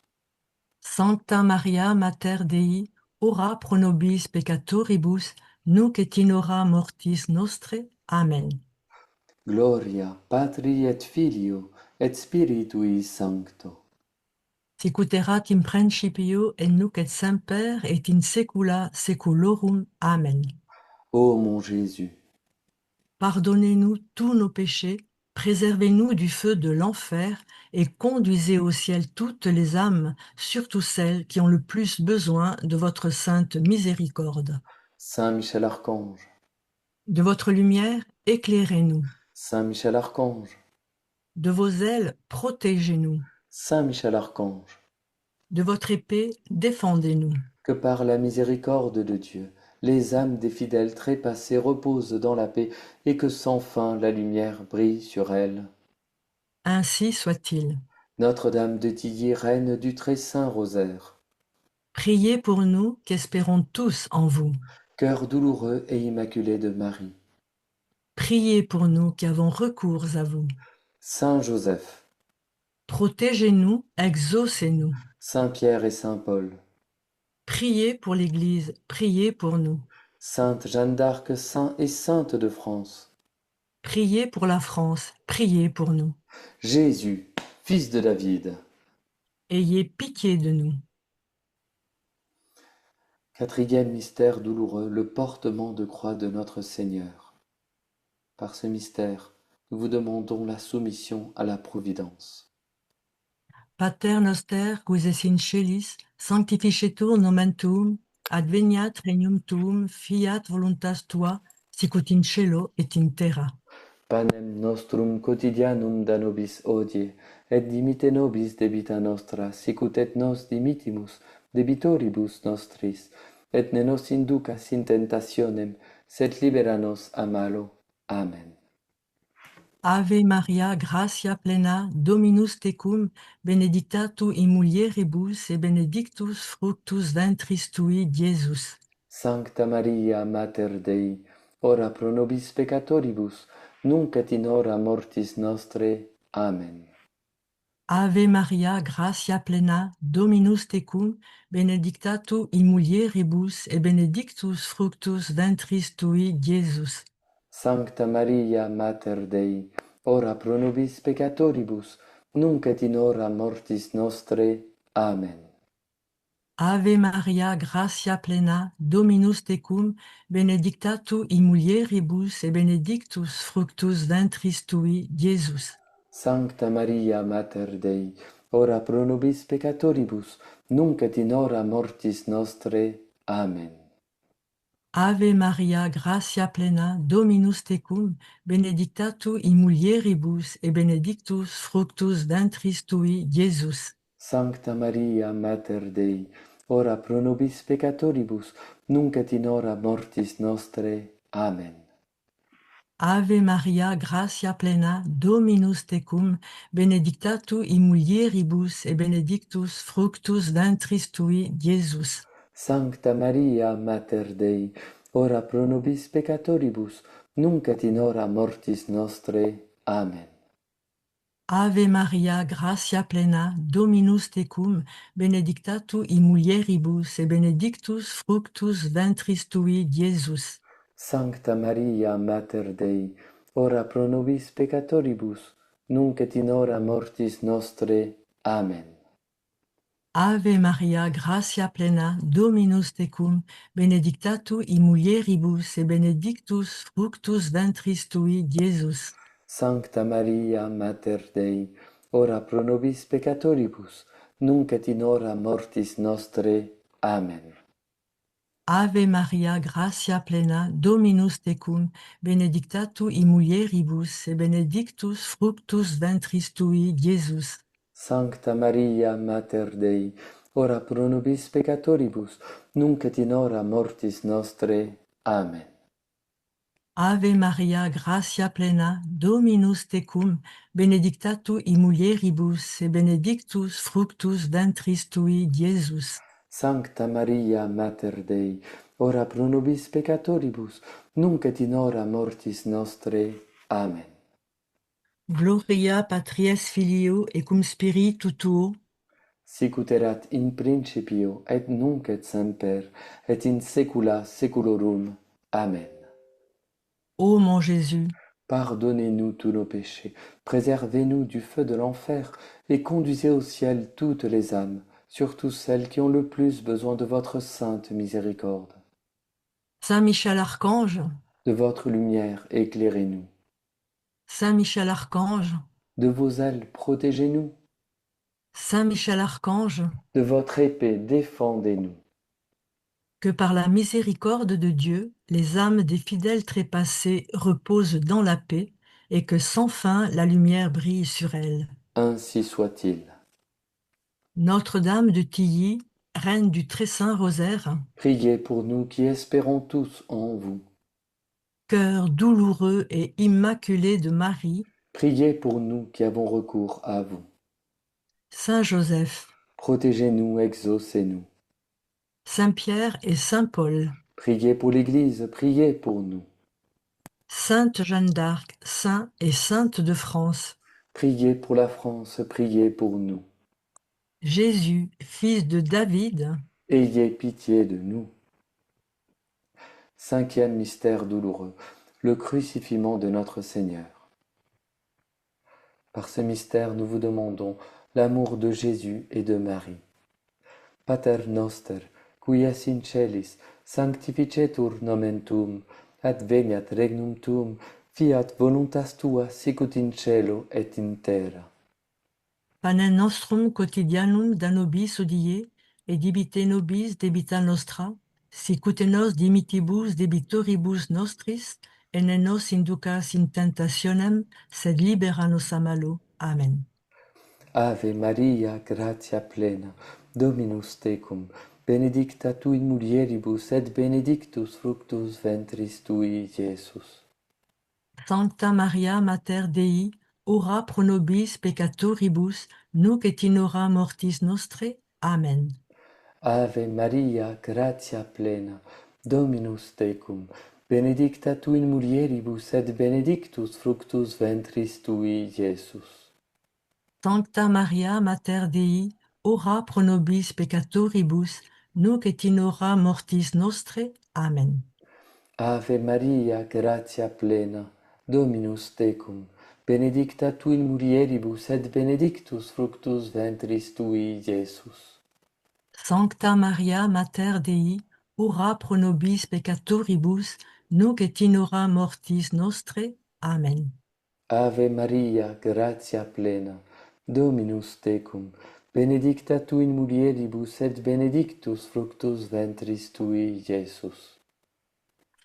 Speaker 3: Sancta Maria, Mater Dei, ora pro nobis peccatoribus, nunc et in hora mortis nostre. Amen.
Speaker 1: Gloria Patri et Filio et Spiritui Sancto.
Speaker 3: Sic ut erat in principio et nunc et semper et in saecula saeculorum. Amen.
Speaker 1: Ô mon Jésus,
Speaker 3: Pardonnez-nous tous nos péchés, préservez-nous du feu de l'enfer et conduisez au ciel toutes les âmes, surtout celles qui ont le plus besoin de votre sainte miséricorde.
Speaker 1: Saint Michel Archange,
Speaker 3: De votre lumière, éclairez-nous.
Speaker 1: Saint Michel Archange,
Speaker 3: De vos ailes, protégez-nous.
Speaker 1: Saint Michel Archange,
Speaker 3: De votre épée, défendez-nous.
Speaker 1: que par la miséricorde de Dieu, les âmes des fidèles trépassés reposent dans la paix et que sans fin la lumière brille sur elles.
Speaker 3: Ainsi soit-il.
Speaker 1: Notre-Dame de Tilly, reine du très saint rosaire,
Speaker 3: Priez pour nous qui espérons tous en vous.
Speaker 1: cœur douloureux et immaculé de Marie,
Speaker 3: Priez pour nous qui avons recours à vous.
Speaker 1: Saint Joseph,
Speaker 3: Protégez-nous, exaucez-nous.
Speaker 1: Saint Pierre et Saint Paul,
Speaker 3: Priez pour l'Église, priez pour nous.
Speaker 1: Sainte Jeanne d'Arc, saint et sainte de France,
Speaker 3: Priez pour la France, priez pour nous.
Speaker 1: Jésus, fils de David.
Speaker 3: Ayez pitié de nous.
Speaker 1: Quatrième mystère douloureux, le portement de croix de notre Seigneur. Par ce mystère, nous vous demandons la soumission à la providence.
Speaker 3: Pater noster, qui es in celis, sanctificetur nomen tuum, adveniat regnum tuum, fiat voluntas tua, sicut in cielo et in terra.
Speaker 1: Panem nostrum quotidianum da nobis hodie, et dimite nobis debita nostra, sicut et nos dimitimus debitoribus nostris, et ne nos inducas in tentationem, sed libera nos a malo. Amen.
Speaker 3: Ave Maria, gratia plena, Dominus tecum, benedicta tu in mulieribus, et benedictus fructus ventris tui, Iesus.
Speaker 1: Sancta Maria, Mater Dei, ora pro nobis peccatoribus, nunc et in hora mortis nostre. Amen.
Speaker 3: Ave Maria, gratia plena, Dominus tecum, benedicta tu in mulieribus, et benedictus fructus ventris tui, Iesus.
Speaker 1: Sancta Maria, Mater Dei, ora pro nobis peccatoribus, nunc et in hora mortis nostre. Amen.
Speaker 3: Ave Maria, gratia plena, Dominus tecum, benedicta tu in mulieribus, et benedictus fructus ventris tui, Iesus.
Speaker 1: Sancta Maria, Mater Dei, ora pro nobis peccatoribus, nunc et in hora mortis nostre. Amen.
Speaker 3: Ave Maria, gratia plena, Dominus tecum, benedicta tu in mulieribus, et benedictus fructus ventris tui, Iesus.
Speaker 1: Sancta Maria, Mater Dei, ora pro nobis peccatoribus, nunc et in hora mortis nostre. Amen.
Speaker 3: Ave Maria, gratia plena, Dominus tecum, benedicta tu in mulieribus, et benedictus fructus ventris tui, Iesus.
Speaker 1: Sancta Maria, Mater Dei, ora pro nobis peccatoribus, nunc et in hora mortis nostre. Amen.
Speaker 3: Ave Maria, gratia plena, Dominus tecum, benedicta tu in mulieribus, et benedictus fructus ventris tui, Iesus.
Speaker 1: Sancta Maria, Mater Dei, ora pro nobis peccatoribus, nunc et in hora mortis nostre. Amen.
Speaker 3: Ave Maria, gratia plena, Dominus tecum, benedicta tu in mulieribus, et benedictus fructus ventris tui, Iesus.
Speaker 1: Sancta Maria, Mater Dei, ora pro nobis peccatoribus, nunc et in hora mortis nostre. Amen.
Speaker 3: Ave Maria, gratia plena, Dominus tecum, benedicta tu in mulieribus, et benedictus fructus ventris tui, Iesus.
Speaker 1: Sancta Maria, Mater Dei, ora pro nobis peccatoribus, nunc et in hora mortis nostre. Amen.
Speaker 3: Ave Maria, gratia plena, Dominus tecum, benedicta tu in mulieribus, et benedictus fructus ventris tui, Iesus.
Speaker 1: Sancta Maria, Mater Dei, ora pro nobis peccatoribus, nunc et in hora mortis nostre. Amen.
Speaker 3: Gloria Patries Filio et cum Spiritu Tuo,
Speaker 1: Sic ut erat in principio, et nunc et semper, et in saecula saeculorum. Amen.
Speaker 3: ô mon Jésus,
Speaker 1: Pardonnez-nous tous nos péchés, préservez-nous du feu de l'enfer, et conduisez au ciel toutes les âmes, surtout celles qui ont le plus besoin de votre sainte miséricorde.
Speaker 3: Saint Michel Archange,
Speaker 1: De votre lumière, éclairez-nous.
Speaker 3: Saint Michel Archange,
Speaker 1: De vos ailes, protégez-nous.
Speaker 3: Saint Michel Archange,
Speaker 1: De votre épée, défendez-nous.
Speaker 3: que par la miséricorde de Dieu, les âmes des fidèles trépassés reposent dans la paix, et que sans fin la lumière brille sur elles.
Speaker 1: Ainsi soit-il.
Speaker 3: Notre-Dame de Tilly, Reine du Très Saint Rosaire,
Speaker 1: Priez pour nous qui espérons tous en vous.
Speaker 3: cœur douloureux et immaculé de Marie,
Speaker 1: Priez pour nous qui avons recours à vous.
Speaker 3: Saint Joseph,
Speaker 1: Protégez-nous, exaucez-nous.
Speaker 3: Saint Pierre et Saint Paul,
Speaker 1: Priez pour l'Église, priez pour nous.
Speaker 3: Sainte Jeanne d'Arc, Saint et Sainte de France,
Speaker 1: Priez pour la France, priez pour nous.
Speaker 3: Jésus, fils de David,
Speaker 1: Ayez pitié de nous. Cinquième mystère douloureux, le crucifixion de notre Seigneur. Par ce mystère, nous vous demandons l'amour de Jésus et de Marie. Pater noster, qui es in celis, sanctificetur nomen tuum, adveniat regnum tuum, fiat voluntas tua sicut in cielo et in terra.
Speaker 3: Panem nostrum quotidianum da nobis odie, et dibite nobis debita nostra, sicut nos dimitibus debitoribus nostris, et ne nos inducas in tentationem, sed libera nos a malo. Amen.
Speaker 1: Ave Maria, gratia plena, Dominus tecum, benedicta tu in mulieribus, et benedictus fructus ventris tui, Iesus.
Speaker 3: Sancta Maria Mater Dei, ora pro nobis peccatoribus, nunc et in hora mortis nostre. Amen.
Speaker 1: Ave Maria, gratia plena, Dominus tecum, benedicta tu in mulieribus, et benedictus fructus ventris tui, Iesus.
Speaker 3: Sancta Maria Mater Dei, ora pro nobis peccatoribus, nunc et in hora mortis nostre. Amen.
Speaker 1: Ave Maria, gratia plena, Dominus tecum, benedicta tu in mulieribus, et benedictus fructus ventris tui, Iesus.
Speaker 3: Sancta Maria Mater Dei, ora pro nobis peccatoribus, nunc et in hora mortis nostre. Amen.
Speaker 1: Ave Maria, gratia plena, Dominus tecum, benedicta tu in mulieribus et benedictus fructus ventris tui, Iesus.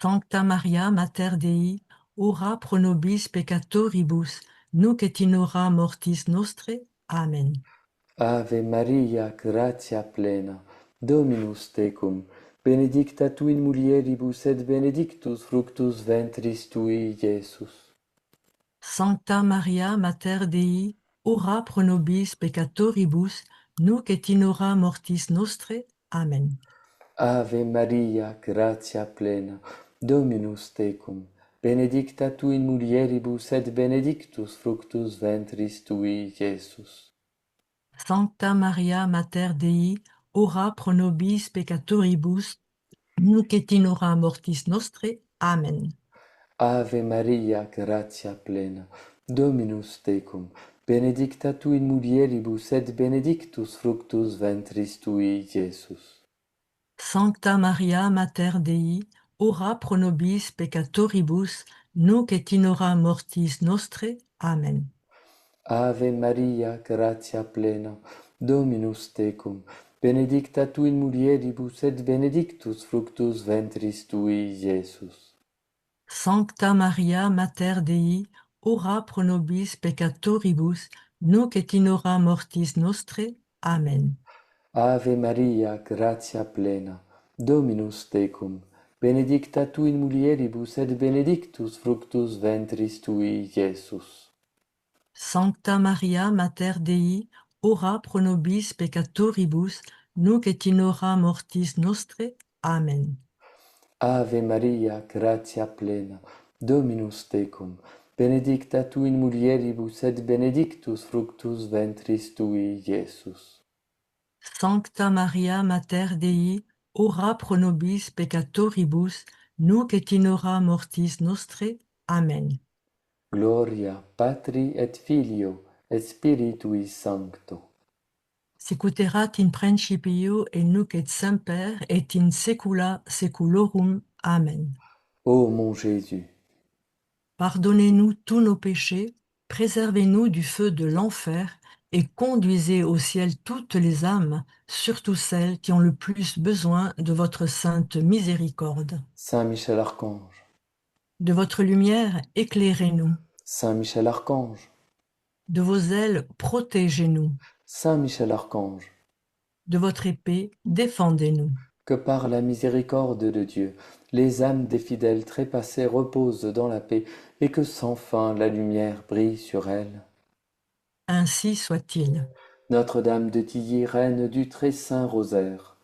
Speaker 3: Sancta Maria Mater Dei, ora pro nobis peccatoribus, nunc et in hora mortis nostre. Amen.
Speaker 1: Ave Maria, gratia plena, Dominus tecum, benedicta tu in mulieribus et benedictus fructus ventris tui, Iesus.
Speaker 3: Sancta Maria Mater Dei, ora pro nobis peccatoribus, nunc et in hora mortis nostre. Amen.
Speaker 1: Ave Maria, gratia plena, Dominus tecum, benedicta tu in mulieribus et benedictus fructus ventris tui, Iesus.
Speaker 3: Sancta Maria Mater Dei, ora pro nobis peccatoribus, nunc et in hora mortis nostre. Amen.
Speaker 1: Ave Maria, gratia plena, Dominus tecum, benedicta tu in mulieribus et benedictus fructus ventris tui, Iesus.
Speaker 3: Sancta Maria Mater Dei, ora pro nobis peccatoribus, nunc et in hora mortis nostre. Amen.
Speaker 1: Ave Maria, gratia plena, Dominus tecum, benedicta tu in mulieribus et benedictus fructus ventris tui, Iesus.
Speaker 3: Sancta Maria Mater Dei, ora pro nobis peccatoribus, nunc et in hora mortis nostre. Amen.
Speaker 1: Ave Maria, gratia plena, Dominus tecum, benedicta tu in mulieribus et benedictus fructus ventris tui, Iesus.
Speaker 3: Sancta Maria Mater Dei, ora pro nobis peccatoribus, nunc et in hora mortis nostre. Amen.
Speaker 1: Ave Maria, gratia plena, Dominus tecum, benedicta tu in mulieribus et benedictus fructus ventris tui, Iesus.
Speaker 3: Sancta Maria Mater Dei, ora pro nobis peccatoribus, nunc et in hora mortis nostre. Amen.
Speaker 1: Gloria Patri et Filio et Spiritui Sancto.
Speaker 3: Sicut erat in principio et nunc et semper et in saecula saeculorum. Amen.
Speaker 1: Ô mon Jésus,
Speaker 3: Pardonnez-nous tous nos péchés, préservez-nous du feu de l'enfer et conduisez au ciel toutes les âmes, surtout celles qui ont le plus besoin de votre sainte miséricorde.
Speaker 1: Saint Michel Archange,
Speaker 3: De votre lumière, éclairez-nous.
Speaker 1: Saint Michel Archange,
Speaker 3: De vos ailes, protégez-nous.
Speaker 1: Saint Michel Archange,
Speaker 3: De votre épée, défendez-nous.
Speaker 1: que par la miséricorde de Dieu, les âmes des fidèles trépassés reposent dans la paix et que sans fin la lumière brille sur elles.
Speaker 3: Ainsi soit-il.
Speaker 1: Notre-Dame de Tilly, reine du très saint rosaire,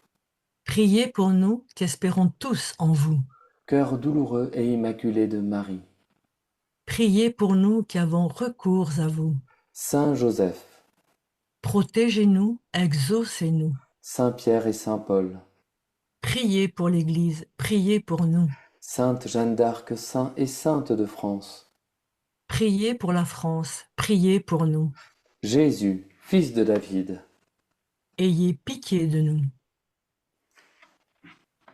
Speaker 3: Priez pour nous qui espérons tous en vous.
Speaker 1: cœur douloureux et immaculé de Marie,
Speaker 3: Priez pour nous qui avons recours à vous.
Speaker 1: Saint Joseph,
Speaker 3: Protégez-nous, exaucez-nous.
Speaker 1: Saint Pierre et Saint Paul,
Speaker 3: Priez pour l'Église, priez pour nous.
Speaker 1: Sainte Jeanne d'Arc, saint et sainte de France,
Speaker 3: Priez pour la France, priez pour nous.
Speaker 1: Jésus, fils de David.
Speaker 3: Ayez pitié de nous.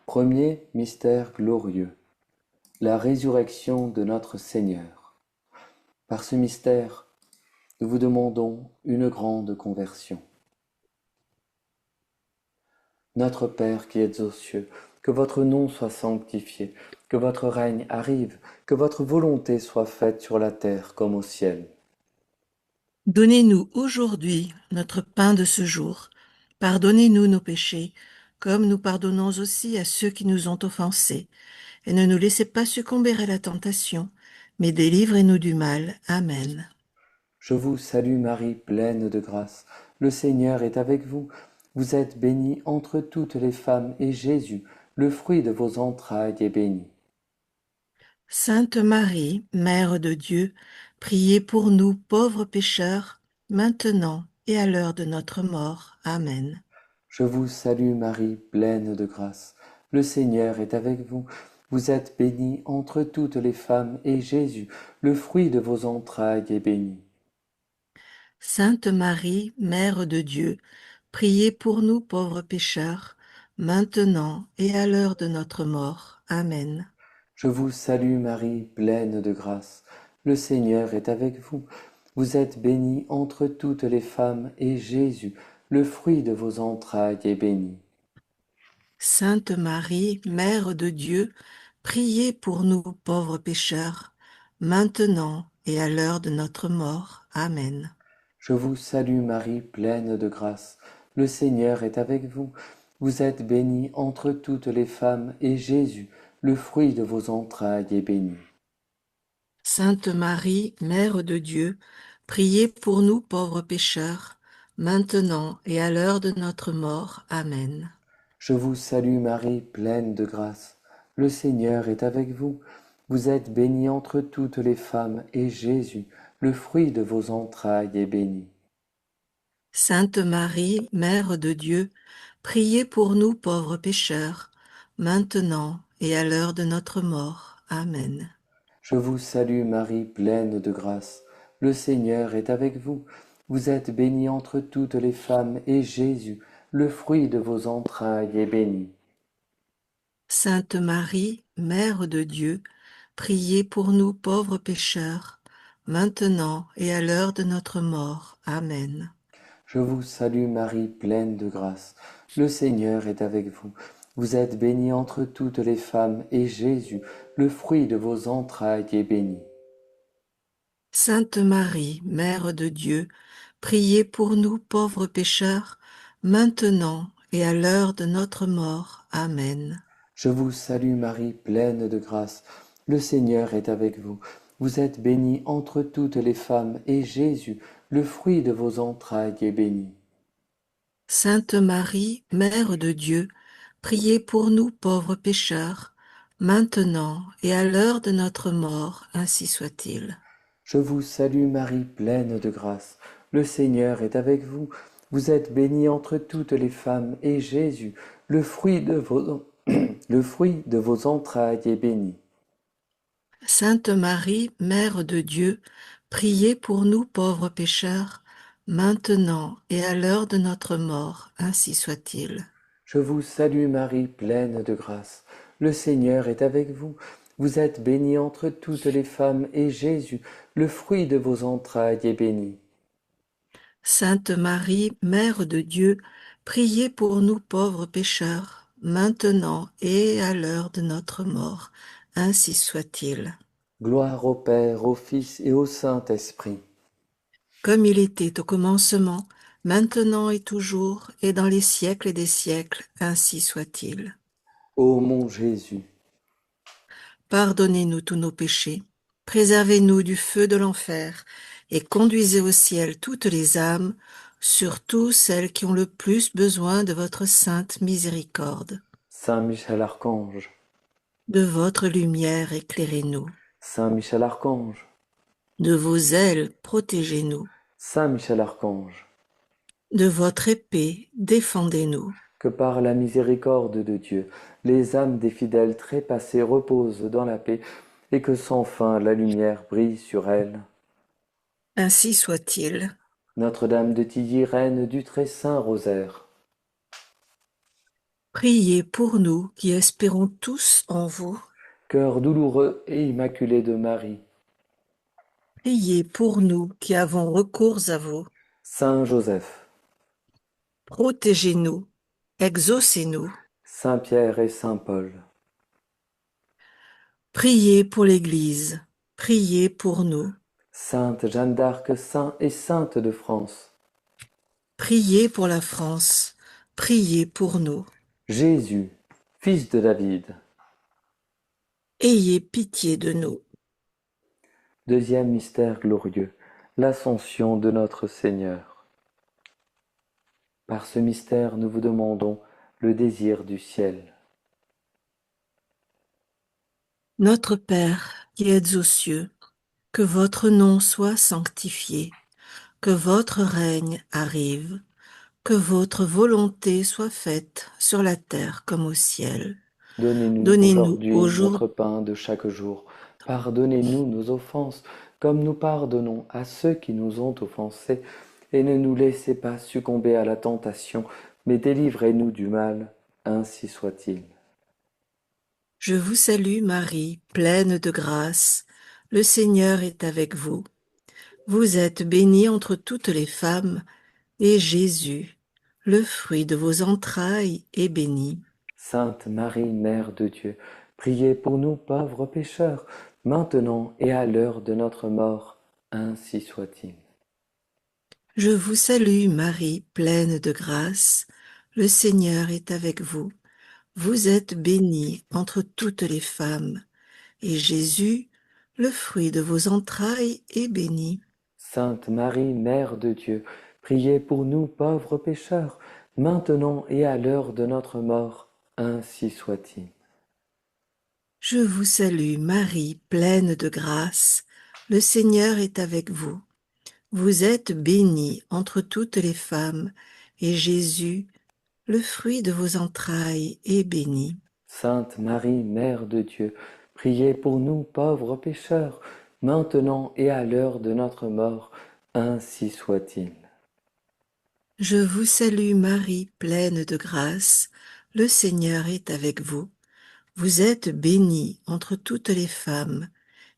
Speaker 1: Premier mystère glorieux, la résurrection de notre Seigneur. Par ce mystère, nous vous demandons une grande conversion. Notre Père qui êtes aux cieux, que votre nom soit sanctifié, que votre règne arrive, que votre volonté soit faite sur la terre comme au ciel.
Speaker 4: Donnez-nous aujourd'hui notre pain de ce jour. Pardonnez-nous nos péchés, comme nous pardonnons aussi à ceux qui nous ont offensés. Et ne nous laissez pas succomber à la tentation, mais délivrez-nous du mal. Amen.
Speaker 1: Je vous salue Marie, pleine de grâce. Le Seigneur est avec vous. Vous êtes bénie entre toutes les femmes, et Jésus, le fruit de vos entrailles, est béni.
Speaker 4: Sainte Marie, Mère de Dieu, priez pour nous pauvres pécheurs, maintenant et à l'heure de notre mort. Amen.
Speaker 1: Je vous salue Marie, pleine de grâce. Le Seigneur est avec vous. Vous êtes bénie entre toutes les femmes, et Jésus, le fruit de vos entrailles, est béni.
Speaker 4: Sainte Marie, Mère de Dieu, priez pour nous pauvres pécheurs, maintenant et à l'heure de notre mort. Amen.
Speaker 1: Je vous salue Marie, pleine de grâce. Le Seigneur est avec vous. Vous êtes bénie entre toutes les femmes, et Jésus, le fruit de vos entrailles, est béni.
Speaker 4: Sainte Marie, Mère de Dieu, priez pour nous pauvres pécheurs, maintenant et à l'heure de notre mort. Amen.
Speaker 1: Je vous salue Marie, pleine de grâce. Le Seigneur est avec vous. Vous êtes bénie entre toutes les femmes, et Jésus, le fruit de vos entrailles, est béni.
Speaker 4: Sainte Marie, Mère de Dieu, priez pour nous pauvres pécheurs, maintenant et à l'heure de notre mort. Amen.
Speaker 1: Je vous salue Marie, pleine de grâce. Le Seigneur est avec vous. Vous êtes bénie entre toutes les femmes, et Jésus, le fruit de vos entrailles, est béni.
Speaker 4: Sainte Marie, Mère de Dieu, priez pour nous pauvres pécheurs, maintenant et à l'heure de notre mort. Amen.
Speaker 1: Je vous salue Marie, pleine de grâce. Le Seigneur est avec vous. Vous êtes bénie entre toutes les femmes, et Jésus, le fruit de vos entrailles, est béni.
Speaker 4: Sainte Marie, Mère de Dieu, priez pour nous pauvres pécheurs, maintenant et à l'heure de notre mort. Amen.
Speaker 1: Je vous salue Marie, pleine de grâce. Le Seigneur est avec vous. Vous êtes bénie entre toutes les femmes, et Jésus, le fruit de vos entrailles, est béni.
Speaker 4: Sainte Marie, Mère de Dieu, priez pour nous pauvres pécheurs, maintenant et à l'heure de notre mort. Amen.
Speaker 1: Je vous salue Marie, pleine de grâce. Le Seigneur est avec vous. Vous êtes bénie entre toutes les femmes, et Jésus, le fruit de vos entrailles, est béni.
Speaker 4: Sainte Marie, Mère de Dieu, priez pour nous pauvres pécheurs, maintenant et à l'heure de notre mort, ainsi soit-il.
Speaker 1: Je vous salue Marie, pleine de grâce. Le Seigneur est avec vous. Vous êtes bénie entre toutes les femmes, et Jésus, le fruit de vos entrailles, est béni.
Speaker 4: Sainte Marie, Mère de Dieu, priez pour nous pauvres pécheurs, maintenant et à l'heure de notre mort, ainsi soit-il.
Speaker 1: Je vous salue Marie, pleine de grâce. Le Seigneur est avec vous. Vous êtes bénie entre toutes les femmes, et Jésus, le fruit de vos entrailles, est béni.
Speaker 4: Sainte Marie, Mère de Dieu, priez pour nous pauvres pécheurs, maintenant et à l'heure de notre mort, ainsi soit-il.
Speaker 1: Gloire au Père, au Fils et au Saint-Esprit.
Speaker 4: Comme il était au commencement, maintenant et toujours, et dans les siècles des siècles, ainsi soit-il.
Speaker 1: Ô mon Jésus,
Speaker 4: Pardonnez-nous tous nos péchés, préservez-nous du feu de l'enfer, et conduisez au ciel toutes les âmes, surtout celles qui ont le plus besoin de votre sainte miséricorde.
Speaker 1: Saint Michel Archange,
Speaker 4: De votre lumière éclairez-nous,
Speaker 1: Saint Michel Archange,
Speaker 4: de vos ailes protégez-nous,
Speaker 1: Saint Michel Archange,
Speaker 4: de votre épée défendez-nous.
Speaker 1: que par la miséricorde de Dieu, les âmes des fidèles trépassés reposent dans la paix, et que sans fin la lumière brille sur elles.
Speaker 4: Ainsi soit-il.
Speaker 1: Notre-Dame de Tilly, reine du très saint rosaire,
Speaker 4: Priez pour nous qui espérons tous en vous.
Speaker 1: cœur douloureux et immaculé de Marie,
Speaker 4: Priez pour nous qui avons recours à vous.
Speaker 1: Saint Joseph,
Speaker 4: Protégez-nous, exaucez-nous.
Speaker 1: Saint Pierre et Saint Paul,
Speaker 4: Priez pour l'Église. Priez pour nous.
Speaker 1: Sainte Jeanne d'Arc, Saint et Sainte de France,
Speaker 4: Priez pour la France. Priez pour nous.
Speaker 1: Jésus, fils de David.
Speaker 4: Ayez pitié de nous.
Speaker 1: Deuxième mystère glorieux, l'ascension de notre Seigneur. Par ce mystère, nous vous demandons le désir du ciel.
Speaker 4: Notre Père qui êtes aux cieux, que votre nom soit sanctifié, que votre règne arrive, que votre volonté soit faite sur la terre comme au ciel.
Speaker 1: Donnez-nous
Speaker 4: Donnez-nous
Speaker 1: aujourd'hui
Speaker 4: aujourd'hui
Speaker 1: notre pain de chaque jour. Pardonnez-nous nos offenses, comme nous pardonnons à ceux qui nous ont offensés. et ne nous laissez pas succomber à la tentation, mais délivrez-nous du mal, ainsi soit-il.
Speaker 4: Je vous salue Marie, pleine de grâce. Le Seigneur est avec vous. Vous êtes bénie entre toutes les femmes, et Jésus, le fruit de vos entrailles, est béni.
Speaker 1: Sainte Marie, Mère de Dieu, priez pour nous pauvres pécheurs, maintenant et à l'heure de notre mort, ainsi soit-il.
Speaker 4: Je vous salue Marie, pleine de grâce. Le Seigneur est avec vous. Vous êtes bénie entre toutes les femmes, et Jésus, le fruit de vos entrailles, est béni.
Speaker 1: Sainte Marie, Mère de Dieu, priez pour nous pauvres pécheurs, maintenant et à l'heure de notre mort, ainsi soit-il.
Speaker 4: Je vous salue Marie, pleine de grâce. Le Seigneur est avec vous. Vous êtes bénie entre toutes les femmes, et Jésus, le fruit de vos entrailles, est béni.
Speaker 1: Sainte Marie, Mère de Dieu, priez pour nous pauvres pécheurs, maintenant et à l'heure de notre mort, ainsi soit-il.
Speaker 4: Je vous salue Marie, pleine de grâce. Le Seigneur est avec vous. Vous êtes bénie entre toutes les femmes,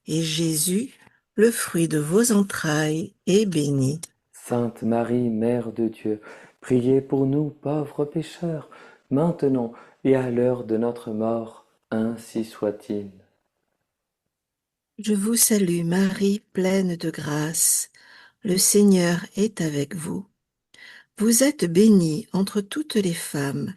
Speaker 4: et Jésus, le fruit de vos entrailles, est béni.
Speaker 1: Sainte Marie, Mère de Dieu, priez pour nous pauvres pécheurs, maintenant et à l'heure de notre mort, ainsi soit-il.
Speaker 4: Je vous salue Marie, pleine de grâce. Le Seigneur est avec vous. Vous êtes bénie entre toutes les femmes,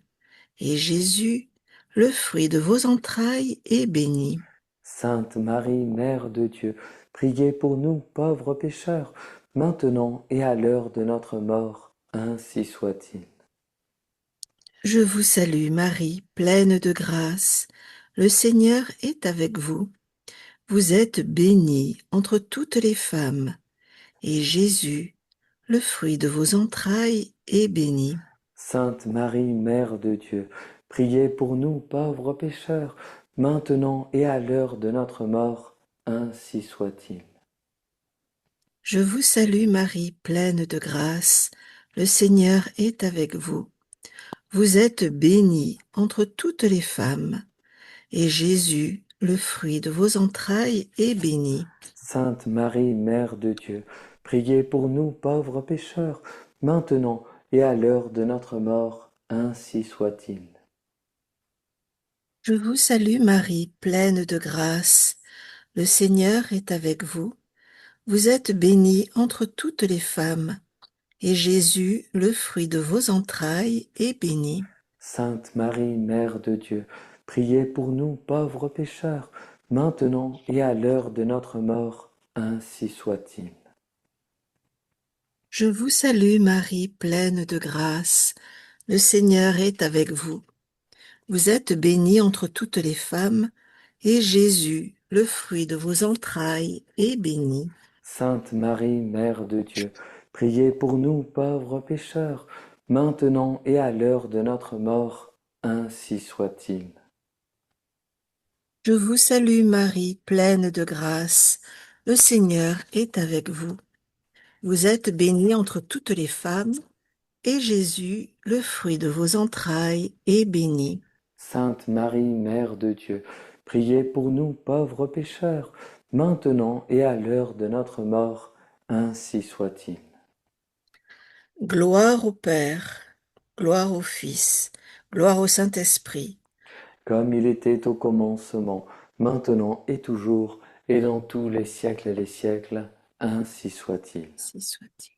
Speaker 4: et Jésus, le fruit de vos entrailles, est béni.
Speaker 1: Sainte Marie, Mère de Dieu, priez pour nous pauvres pécheurs, maintenant et à l'heure de notre mort, ainsi soit-il.
Speaker 4: Je vous salue Marie, pleine de grâce. Le Seigneur est avec vous. Vous êtes bénie entre toutes les femmes, et Jésus, le fruit de vos entrailles, est béni.
Speaker 1: Sainte Marie, Mère de Dieu, priez pour nous pauvres pécheurs, maintenant et à l'heure de notre mort, ainsi soit-il.
Speaker 4: Je vous salue Marie, pleine de grâce. Le Seigneur est avec vous. Vous êtes bénie entre toutes les femmes, et Jésus, le fruit de vos entrailles, est béni.
Speaker 1: Sainte Marie, Mère de Dieu, priez pour nous pauvres pécheurs, maintenant et à l'heure de notre mort, ainsi soit-il.
Speaker 4: Je vous salue Marie, pleine de grâce. Le Seigneur est avec vous. Vous êtes bénie entre toutes les femmes, et Jésus, le fruit de vos entrailles, est béni.
Speaker 1: Sainte Marie, Mère de Dieu, priez pour nous pauvres pécheurs, maintenant et à l'heure de notre mort, ainsi soit-il.
Speaker 4: Je vous salue Marie, pleine de grâce. Le Seigneur est avec vous. Vous êtes bénie entre toutes les femmes, et Jésus, le fruit de vos entrailles, est béni.
Speaker 1: Sainte Marie, Mère de Dieu, priez pour nous pauvres pécheurs, maintenant et à l'heure de notre mort, ainsi soit-il.
Speaker 4: Je vous salue Marie, pleine de grâce. Le Seigneur est avec vous. Vous êtes bénie entre toutes les femmes, et Jésus, le fruit de vos entrailles, est béni.
Speaker 1: Sainte Marie, Mère de Dieu, priez pour nous pauvres pécheurs, maintenant et à l'heure de notre mort, ainsi soit-il.
Speaker 4: Gloire au Père, gloire au Fils, gloire au Saint-Esprit.
Speaker 1: Comme il était au commencement, maintenant et toujours, et dans tous les siècles des siècles, ainsi soit-il.
Speaker 4: Ainsi soit-il.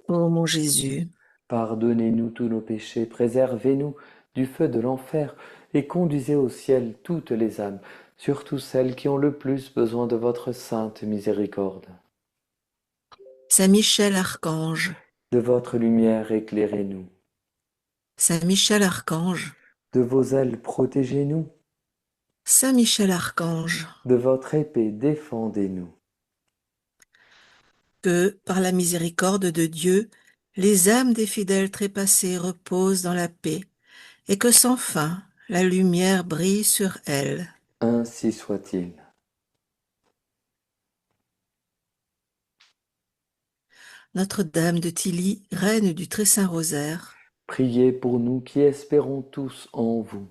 Speaker 4: Ô mon Jésus,
Speaker 1: Pardonnez-nous tous nos péchés, préservez-nous du feu de l'enfer, et conduisez au ciel toutes les âmes, surtout celles qui ont le plus besoin de votre sainte miséricorde.
Speaker 4: Saint Michel Archange,
Speaker 1: De votre lumière éclairez-nous,
Speaker 4: Saint Michel Archange,
Speaker 1: de vos ailes protégez-nous,
Speaker 4: Saint Michel Archange,
Speaker 1: de votre épée défendez-nous.
Speaker 4: que, par la miséricorde de Dieu, les âmes des fidèles trépassés reposent dans la paix, et que sans fin la lumière brille sur elles.
Speaker 1: Ainsi soit-il.
Speaker 4: Notre-Dame de Tilly, Reine du Très Saint Rosaire,
Speaker 1: Priez pour nous qui espérons tous en vous.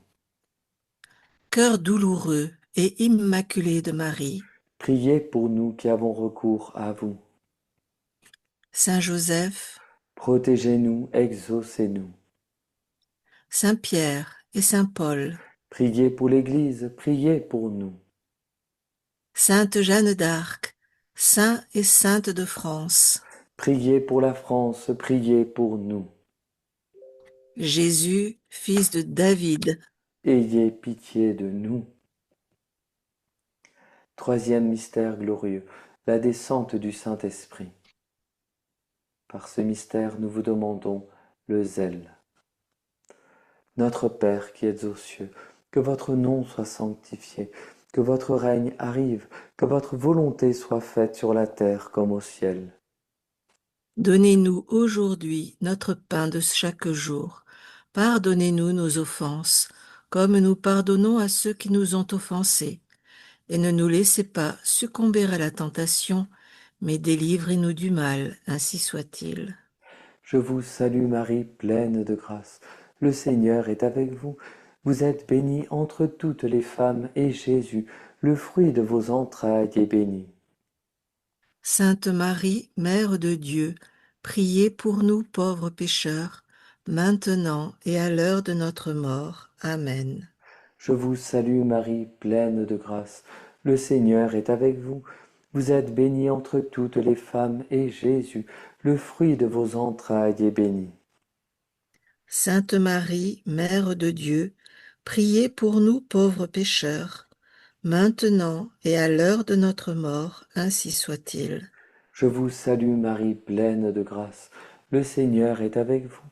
Speaker 4: Cœur douloureux et immaculé de Marie,
Speaker 1: Priez pour nous qui avons recours à vous.
Speaker 4: Saint Joseph,
Speaker 1: Protégez-nous, exaucez-nous.
Speaker 4: Saint Pierre et Saint Paul,
Speaker 1: Priez pour l'Église, priez pour nous.
Speaker 4: Sainte Jeanne d'Arc, Saints et Saintes de France,
Speaker 1: Priez pour la France, priez pour nous.
Speaker 4: Jésus, fils de David,
Speaker 1: Ayez pitié de nous. Troisième mystère glorieux, la descente du Saint-Esprit. Par ce mystère, nous vous demandons le zèle. Notre Père qui êtes aux cieux, que votre nom soit sanctifié, que votre règne arrive, que votre volonté soit faite sur la terre comme au ciel.
Speaker 4: donnez-nous aujourd'hui notre pain de chaque jour. Pardonnez-nous nos offenses, comme nous pardonnons à ceux qui nous ont offensés. Et ne nous laissez pas succomber à la tentation, mais délivrez-nous du mal, ainsi soit-il.
Speaker 1: Je vous salue Marie, pleine de grâce. Le Seigneur est avec vous. Vous êtes bénie entre toutes les femmes, et Jésus, le fruit de vos entrailles, est béni.
Speaker 4: Sainte Marie, Mère de Dieu, priez pour nous pauvres pécheurs, maintenant et à l'heure de notre mort. Amen.
Speaker 1: Je vous salue Marie, pleine de grâce. Le Seigneur est avec vous. Vous êtes bénie entre toutes les femmes, et Jésus, le fruit de vos entrailles, est béni.
Speaker 4: Sainte Marie, Mère de Dieu, priez pour nous pauvres pécheurs, maintenant et à l'heure de notre mort, ainsi soit-il.
Speaker 1: Je vous salue Marie, pleine de grâce. Le Seigneur est avec vous.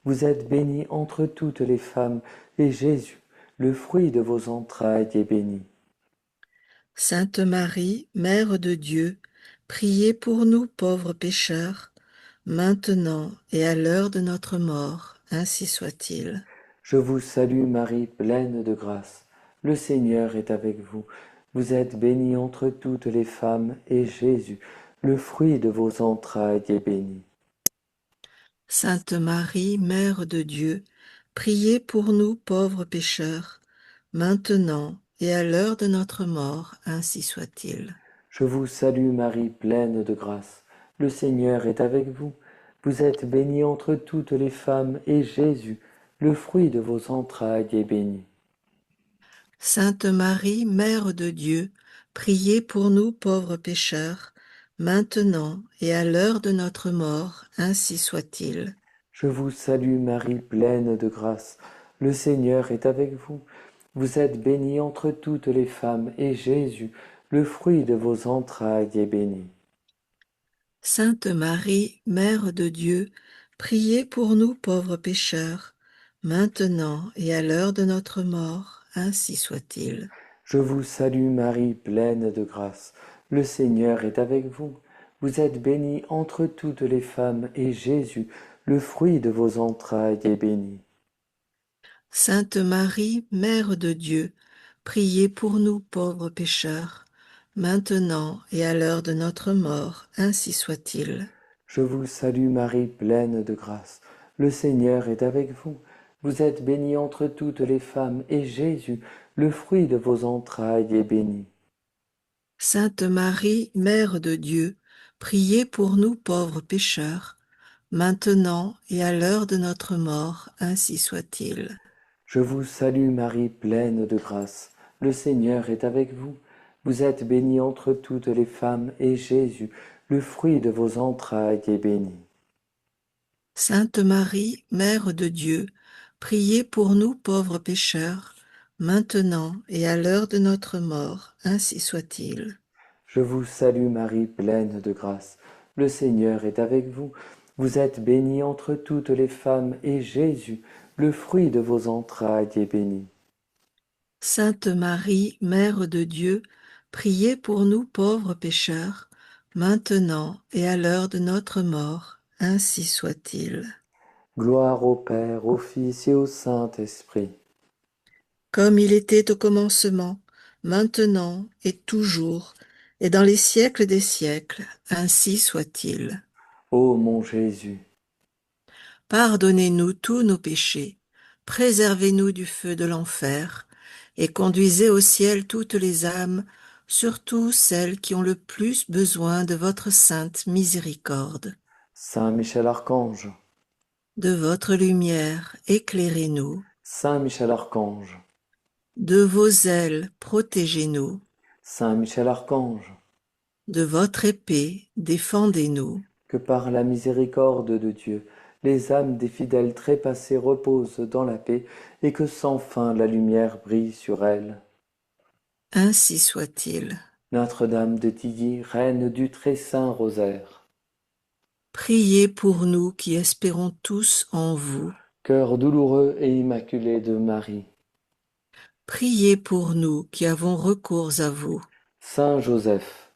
Speaker 1: Vous êtes bénie entre toutes les femmes, et Jésus, le fruit de vos entrailles, est béni.
Speaker 4: Sainte Marie, Mère de Dieu, priez pour nous pauvres pécheurs, maintenant et à l'heure de notre mort, ainsi soit-il.
Speaker 1: Je vous salue Marie, pleine de grâce. Le Seigneur est avec vous. Vous êtes bénie entre toutes les femmes, et Jésus, le fruit de vos entrailles, est béni.
Speaker 4: Sainte Marie, Mère de Dieu, priez pour nous pauvres pécheurs, maintenant et à l'heure de notre mort, ainsi soit-il.
Speaker 1: Je vous salue Marie, pleine de grâce. Le Seigneur est avec vous. Vous êtes bénie entre toutes les femmes, et Jésus, le fruit de vos entrailles, est béni.
Speaker 4: Sainte Marie, Mère de Dieu, priez pour nous pauvres pécheurs, maintenant et à l'heure de notre mort, ainsi soit-il.
Speaker 1: Je vous salue Marie, pleine de grâce. Le Seigneur est avec vous. Vous êtes bénie entre toutes les femmes, et Jésus, le fruit de vos entrailles, est béni.
Speaker 4: Sainte Marie, Mère de Dieu, priez pour nous pauvres pécheurs, maintenant et à l'heure de notre mort, ainsi soit-il.
Speaker 1: Je vous salue Marie, pleine de grâce. Le Seigneur est avec vous. Vous êtes bénie entre toutes les femmes, et Jésus, le fruit de vos entrailles, est béni.
Speaker 4: Sainte Marie, Mère de Dieu, priez pour nous pauvres pécheurs, maintenant et à l'heure de notre mort, ainsi soit-il.
Speaker 1: Je vous salue Marie, pleine de grâce. Le Seigneur est avec vous. Vous êtes bénie entre toutes les femmes, et Jésus, le fruit de vos entrailles, est béni.
Speaker 4: Sainte Marie, Mère de Dieu, priez pour nous pauvres pécheurs, maintenant et à l'heure de notre mort, ainsi soit-il.
Speaker 1: Je vous salue Marie, pleine de grâce. Le Seigneur est avec vous. Vous êtes bénie entre toutes les femmes, et Jésus, le fruit de vos entrailles, est béni.
Speaker 4: Sainte Marie, Mère de Dieu, priez pour nous pauvres pécheurs, maintenant et à l'heure de notre mort, ainsi soit-il.
Speaker 1: Je vous salue Marie, pleine de grâce. Le Seigneur est avec vous. Vous êtes bénie entre toutes les femmes, et Jésus, le fruit de vos entrailles, est béni.
Speaker 4: Sainte Marie, Mère de Dieu, priez pour nous pauvres pécheurs, maintenant et à l'heure de notre mort, ainsi soit-il.
Speaker 1: Gloire au Père, au Fils et au Saint-Esprit.
Speaker 4: Comme il était au commencement, maintenant et toujours, et dans les siècles des siècles, ainsi soit-il.
Speaker 1: Ô mon Jésus,
Speaker 4: Pardonnez-nous tous nos péchés, préservez-nous du feu de l'enfer, et conduisez au ciel toutes les âmes, surtout celles qui ont le plus besoin de votre sainte miséricorde.
Speaker 1: Saint Michel Archange,
Speaker 4: De votre lumière, éclairez-nous.
Speaker 1: Saint Michel Archange,
Speaker 4: De vos ailes, protégez-nous.
Speaker 1: Saint Michel Archange,
Speaker 4: De votre épée, défendez-nous.
Speaker 1: que par la miséricorde de Dieu, les âmes des fidèles trépassés reposent dans la paix et que sans fin la lumière brille sur elles.
Speaker 4: Ainsi soit-il.
Speaker 1: Notre-Dame de Tilly, reine du très saint rosaire,
Speaker 4: Priez pour nous qui espérons tous en vous.
Speaker 1: cœur douloureux et immaculé de Marie,
Speaker 4: Priez pour nous qui avons recours à vous.
Speaker 1: Saint Joseph,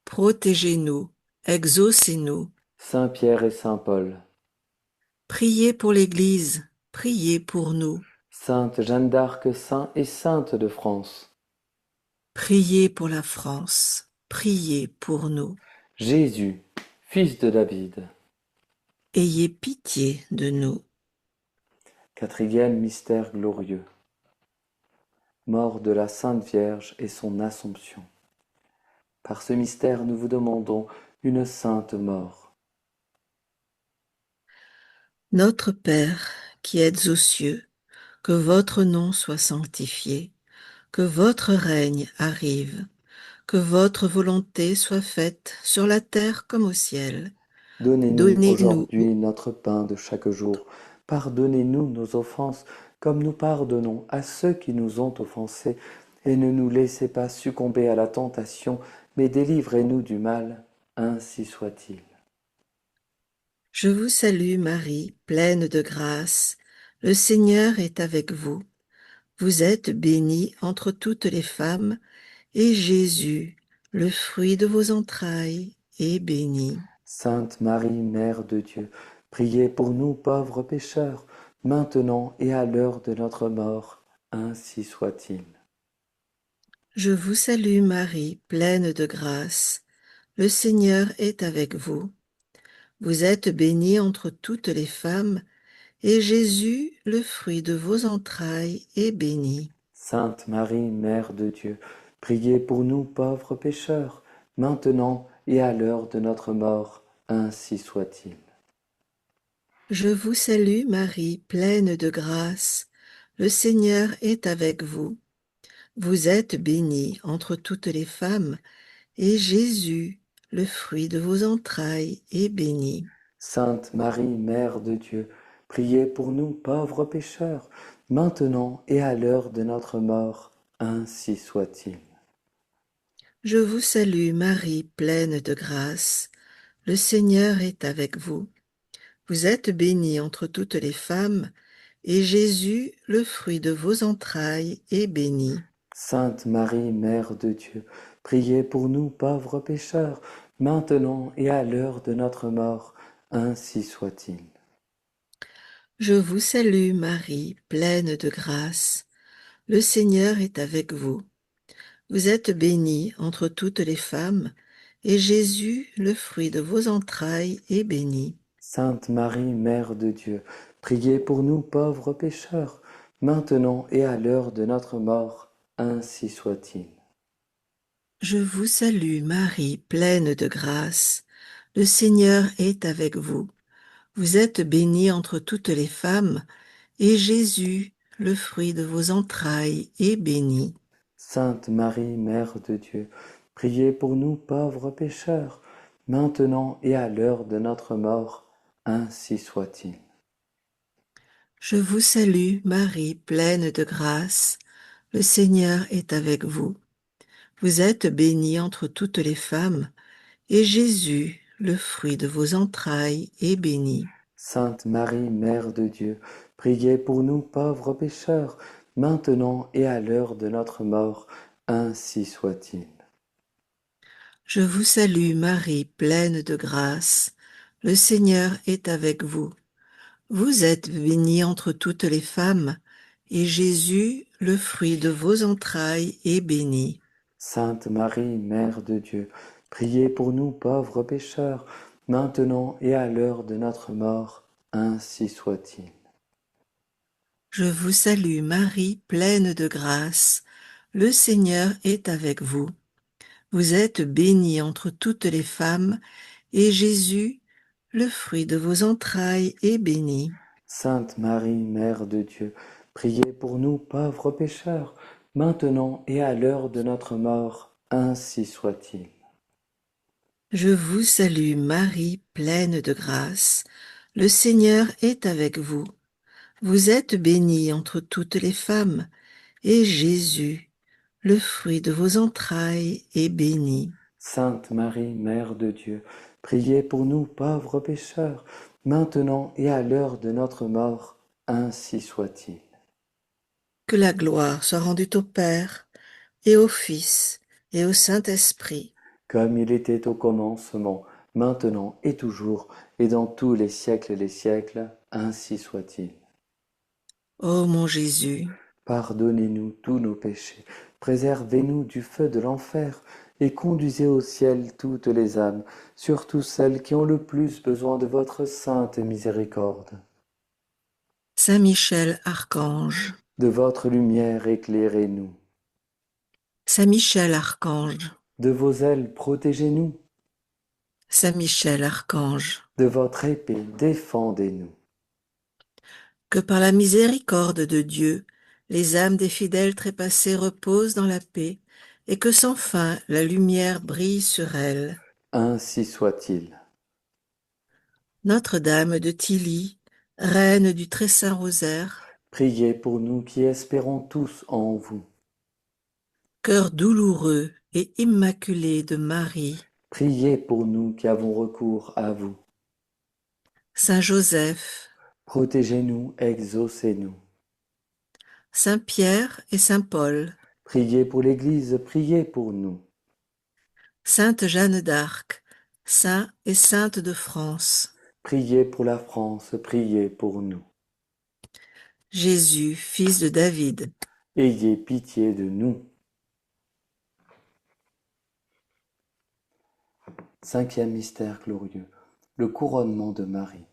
Speaker 4: Protégez-nous, exaucez-nous.
Speaker 1: Saint Pierre et Saint Paul,
Speaker 4: Priez pour l'Église, priez pour nous.
Speaker 1: Sainte Jeanne d'Arc, saint et sainte de France,
Speaker 4: Priez pour la France, priez pour nous.
Speaker 1: Jésus, fils de David.
Speaker 4: Ayez pitié de nous.
Speaker 1: Quatrième mystère glorieux. Mort de la Sainte Vierge et son Assomption. Par ce mystère, nous vous demandons une sainte mort.
Speaker 4: Notre Père, qui êtes aux cieux, que votre nom soit sanctifié, que votre règne arrive, que votre volonté soit faite sur la terre comme au ciel.
Speaker 1: Donnez-nous
Speaker 4: Donnez-nous,
Speaker 1: aujourd'hui notre pain de chaque jour. Pardonnez-nous nos offenses, comme nous pardonnons à ceux qui nous ont offensés. Et ne nous laissez pas succomber à la tentation, mais délivrez-nous du mal. Ainsi soit-il.
Speaker 4: je vous salue Marie, pleine de grâce. Le Seigneur est avec vous. Vous êtes bénie entre toutes les femmes, et Jésus, le fruit de vos entrailles, est béni.
Speaker 1: Sainte Marie, Mère de Dieu, priez pour nous pauvres pécheurs, maintenant et à l'heure de notre mort. Ainsi soit-il.
Speaker 4: Je vous salue Marie, pleine de grâce. Le Seigneur est avec vous. Vous êtes bénie entre toutes les femmes, et Jésus, le fruit de vos entrailles, est béni.
Speaker 1: Sainte Marie, Mère de Dieu, priez pour nous pauvres pécheurs, maintenant et à l'heure de notre mort. Ainsi soit-il.
Speaker 4: Je vous salue Marie, pleine de grâce. Le Seigneur est avec vous. Vous êtes bénie entre toutes les femmes, et Jésus, le fruit de vos entrailles, est béni.
Speaker 1: Sainte Marie, Mère de Dieu, priez pour nous pauvres pécheurs, maintenant et à l'heure de notre mort. Ainsi soit-il.
Speaker 4: Je vous salue Marie, pleine de grâce. Le Seigneur est avec vous. Vous êtes bénie entre toutes les femmes, et Jésus, le fruit de vos entrailles, est béni.
Speaker 1: Sainte Marie, Mère de Dieu, priez pour nous pauvres pécheurs, maintenant et à l'heure de notre mort. Ainsi soit-il.
Speaker 4: Je vous salue Marie, pleine de grâce. Le Seigneur est avec vous. Vous êtes bénie entre toutes les femmes, et Jésus, le fruit de vos entrailles, est béni.
Speaker 1: Sainte Marie, Mère de Dieu, priez pour nous pauvres pécheurs, maintenant et à l'heure de notre mort. Ainsi soit-il.
Speaker 4: Je vous salue Marie, pleine de grâce. Le Seigneur est avec vous. Vous êtes bénie entre toutes les femmes, et Jésus, le fruit de vos entrailles, est béni.
Speaker 1: Sainte Marie, Mère de Dieu, priez pour nous pauvres pécheurs, maintenant et à l'heure de notre mort. Ainsi soit-il.
Speaker 4: Je vous salue Marie, pleine de grâce. Le Seigneur est avec vous. Vous êtes bénie entre toutes les femmes, et Jésus, le fruit de vos entrailles, est béni.
Speaker 1: Sainte Marie, Mère de Dieu, priez pour nous pauvres pécheurs, maintenant et à l'heure de notre mort. Ainsi soit-il.
Speaker 4: Je vous salue Marie, pleine de grâce. Le Seigneur est avec vous. Vous êtes bénie entre toutes les femmes, et Jésus, le fruit de vos entrailles, est béni.
Speaker 1: Sainte Marie, Mère de Dieu, priez pour nous pauvres pécheurs, maintenant et à l'heure de notre mort, ainsi soit-il.
Speaker 4: Je vous salue Marie, pleine de grâce. Le Seigneur est avec vous. Vous êtes bénie entre toutes les femmes, et Jésus, le fruit de vos entrailles, est béni.
Speaker 1: Sainte Marie, Mère de Dieu, priez pour nous pauvres pécheurs, maintenant et à l'heure de notre mort, ainsi soit-il.
Speaker 4: Je vous salue Marie, pleine de grâce. Le Seigneur est avec vous. Vous êtes bénie entre toutes les femmes, et Jésus, le fruit de vos entrailles, est béni.
Speaker 1: Sainte Marie, Mère de Dieu, priez pour nous pauvres pécheurs, maintenant et à l'heure de notre mort, ainsi soit-il.
Speaker 4: Que la gloire soit rendue au Père, et au Fils, et au Saint-Esprit,
Speaker 1: Comme il était au commencement, maintenant et toujours, et dans tous les siècles des siècles, ainsi soit-il.
Speaker 4: ô mon Jésus.
Speaker 1: Pardonnez-nous tous nos péchés, préservez-nous du feu de l'enfer, et conduisez au ciel toutes les âmes, surtout celles qui ont le plus besoin de votre sainte miséricorde.
Speaker 4: Saint Michel Archange,
Speaker 1: De votre lumière éclairez-nous,
Speaker 4: Saint Michel Archange,
Speaker 1: de vos ailes protégez-nous,
Speaker 4: Saint Michel Archange,
Speaker 1: de votre épée défendez-nous.
Speaker 4: que par la miséricorde de Dieu, les âmes des fidèles trépassés reposent dans la paix, et que sans fin la lumière brille sur elles.
Speaker 1: Ainsi soit-il.
Speaker 4: Notre-Dame de Tilly, Reine du Très Saint Rosaire,
Speaker 1: Priez pour nous qui espérons tous en vous.
Speaker 4: cœur douloureux et immaculé de Marie,
Speaker 1: Priez pour nous qui avons recours à vous.
Speaker 4: Saint Joseph,
Speaker 1: Protégez-nous, exaucez-nous.
Speaker 4: Saint Pierre et Saint Paul,
Speaker 1: Priez pour l'Église, priez pour nous.
Speaker 4: Sainte Jeanne d'Arc, Saints et Saintes de France,
Speaker 1: Priez pour la France, priez pour nous.
Speaker 4: Jésus, fils de David,
Speaker 1: Ayez pitié de nous. Cinquième mystère glorieux, le couronnement de Marie.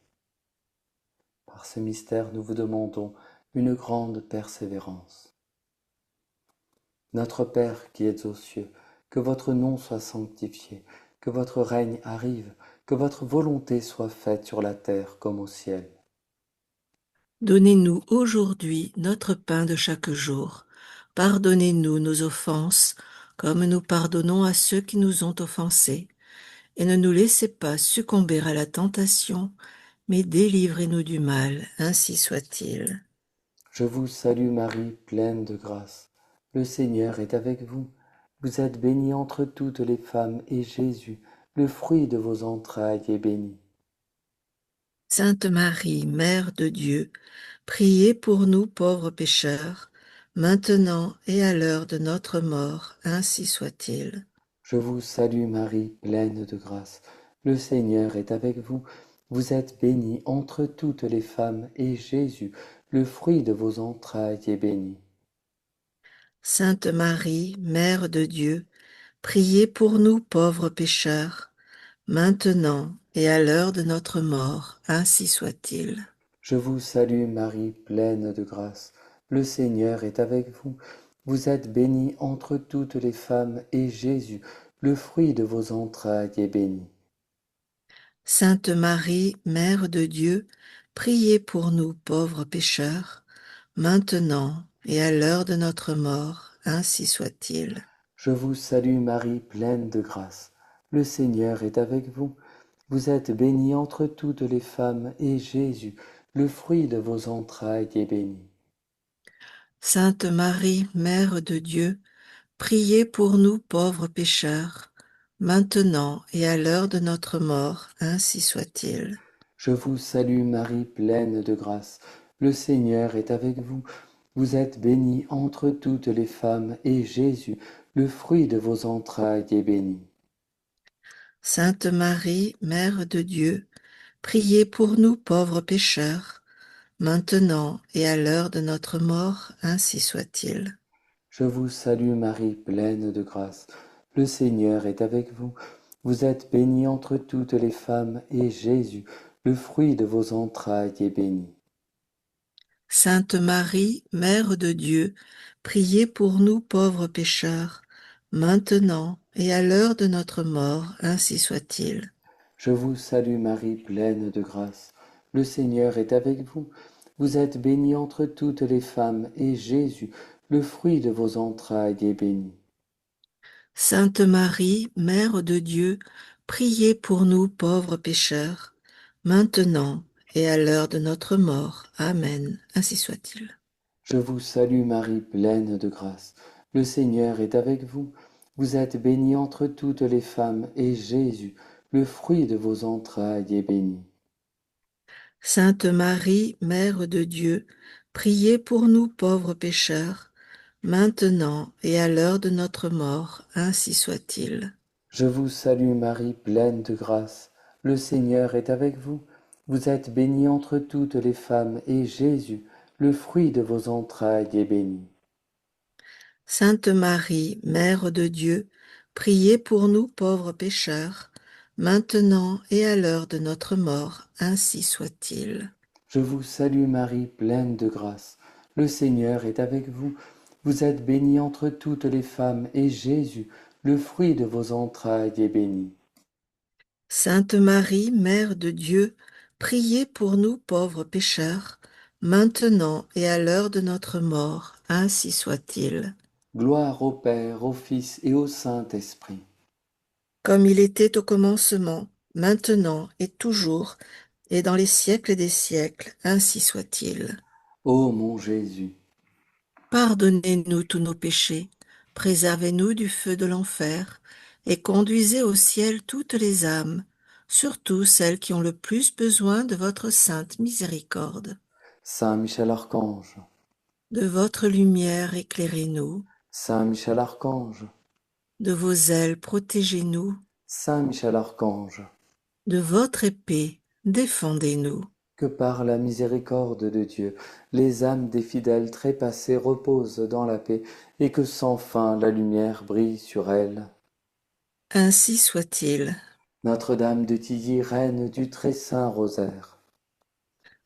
Speaker 1: Par ce mystère, nous vous demandons une grande persévérance. Notre Père qui êtes aux cieux, que votre nom soit sanctifié, que votre règne arrive, que votre volonté soit faite sur la terre comme au ciel.
Speaker 4: donnez-nous aujourd'hui notre pain de chaque jour. Pardonnez-nous nos offenses, comme nous pardonnons à ceux qui nous ont offensés. Et ne nous laissez pas succomber à la tentation, mais délivrez-nous du mal, ainsi soit-il.
Speaker 1: Je vous salue Marie, pleine de grâce. Le Seigneur est avec vous. Vous êtes bénie entre toutes les femmes, et Jésus, le fruit de vos entrailles, est béni.
Speaker 4: Sainte Marie, Mère de Dieu, priez pour nous pauvres pécheurs, maintenant et à l'heure de notre mort, ainsi soit-il.
Speaker 1: Je vous salue Marie, pleine de grâce. Le Seigneur est avec vous. Vous êtes bénie entre toutes les femmes, et Jésus, le fruit de vos entrailles, est béni.
Speaker 4: Sainte Marie, Mère de Dieu, priez pour nous pauvres pécheurs, maintenant et à l'heure de notre mort, ainsi soit-il.
Speaker 1: Je vous salue Marie, pleine de grâce. Le Seigneur est avec vous. Vous êtes bénie entre toutes les femmes, et Jésus, le fruit de vos entrailles, est béni.
Speaker 4: Sainte Marie, Mère de Dieu, priez pour nous pauvres pécheurs, maintenant et à l'heure de notre mort, ainsi soit-il.
Speaker 1: Je vous salue Marie, pleine de grâce. Le Seigneur est avec vous. Vous êtes bénie entre toutes les femmes, et Jésus, le fruit de vos entrailles, est béni.
Speaker 4: Sainte Marie, Mère de Dieu, priez pour nous pauvres pécheurs, maintenant et à l'heure de notre mort, ainsi soit-il.
Speaker 1: Je vous salue Marie, pleine de grâce. Le Seigneur est avec vous. Vous êtes bénie entre toutes les femmes, et Jésus, le fruit de vos entrailles, est béni.
Speaker 4: Sainte Marie, Mère de Dieu, priez pour nous pauvres pécheurs, maintenant et à l'heure de notre mort, ainsi soit-il.
Speaker 1: Je vous salue Marie, pleine de grâce. Le Seigneur est avec vous. Vous êtes bénie entre toutes les femmes, et Jésus, le fruit de vos entrailles, est béni.
Speaker 4: Sainte Marie, Mère de Dieu, priez pour nous pauvres pécheurs, maintenant et à l'heure de notre mort, ainsi soit-il.
Speaker 1: Je vous salue Marie, pleine de grâce. Le Seigneur est avec vous. Vous êtes bénie entre toutes les femmes, et Jésus, le fruit de vos entrailles, est béni.
Speaker 4: Sainte Marie, Mère de Dieu, priez pour nous pauvres pécheurs, maintenant et à l'heure de notre mort. Amen. Ainsi soit-il.
Speaker 1: Je vous salue Marie, pleine de grâce. Le Seigneur est avec vous. Vous êtes bénie entre toutes les femmes, et Jésus, le fruit de vos entrailles, est béni.
Speaker 4: Sainte Marie, Mère de Dieu, priez pour nous pauvres pécheurs, maintenant et à l'heure de notre mort. Ainsi soit-il.
Speaker 1: Je vous salue Marie, pleine de grâce. Le Seigneur est avec vous. Vous êtes bénie entre toutes les femmes, et Jésus, le fruit de vos entrailles, est béni.
Speaker 4: Sainte Marie, Mère de Dieu, priez pour nous pauvres pécheurs, maintenant et à l'heure de notre mort. Ainsi soit-il.
Speaker 1: Je vous salue Marie, pleine de grâce. Le Seigneur est avec vous. Vous êtes bénie entre toutes les femmes, et Jésus, le fruit de vos entrailles, est béni.
Speaker 4: Sainte Marie, Mère de Dieu, priez pour nous pauvres pécheurs, maintenant et à l'heure de notre mort. Ainsi soit-il.
Speaker 1: Gloire au Père, au Fils et au Saint-Esprit.
Speaker 4: Comme il était au commencement, maintenant et toujours, et dans les siècles des siècles, ainsi soit-il.
Speaker 1: Ô mon Jésus,
Speaker 4: Pardonnez-nous tous nos péchés, préservez-nous du feu de l'enfer, et conduisez au ciel toutes les âmes, surtout celles qui ont le plus besoin de votre sainte miséricorde.
Speaker 1: Saint Michel Archange,
Speaker 4: De votre lumière éclairez-nous,
Speaker 1: Saint Michel Archange,
Speaker 4: de vos ailes protégez-nous,
Speaker 1: Saint Michel Archange,
Speaker 4: de votre épée défendez-nous.
Speaker 1: que par la miséricorde de Dieu, les âmes des fidèles trépassés reposent dans la paix, et que sans fin la lumière brille sur elles.
Speaker 4: Ainsi soit-il.
Speaker 1: Notre-Dame de Tilly, reine du très saint rosaire,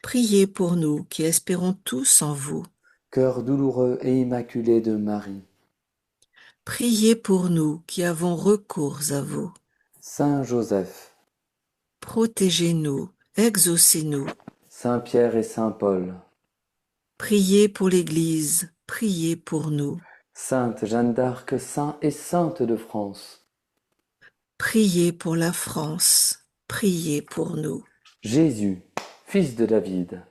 Speaker 4: Priez pour nous qui espérons tous en vous.
Speaker 1: cœur douloureux et immaculé de Marie,
Speaker 4: Priez pour nous qui avons recours à vous.
Speaker 1: Saint Joseph,
Speaker 4: Protégez-nous, exaucez-nous.
Speaker 1: Saint Pierre et Saint Paul,
Speaker 4: Priez pour l'Église, priez pour nous.
Speaker 1: Sainte Jeanne d'Arc, saint et sainte de France,
Speaker 4: Priez pour la France, priez pour nous.
Speaker 1: Jésus, fils de David,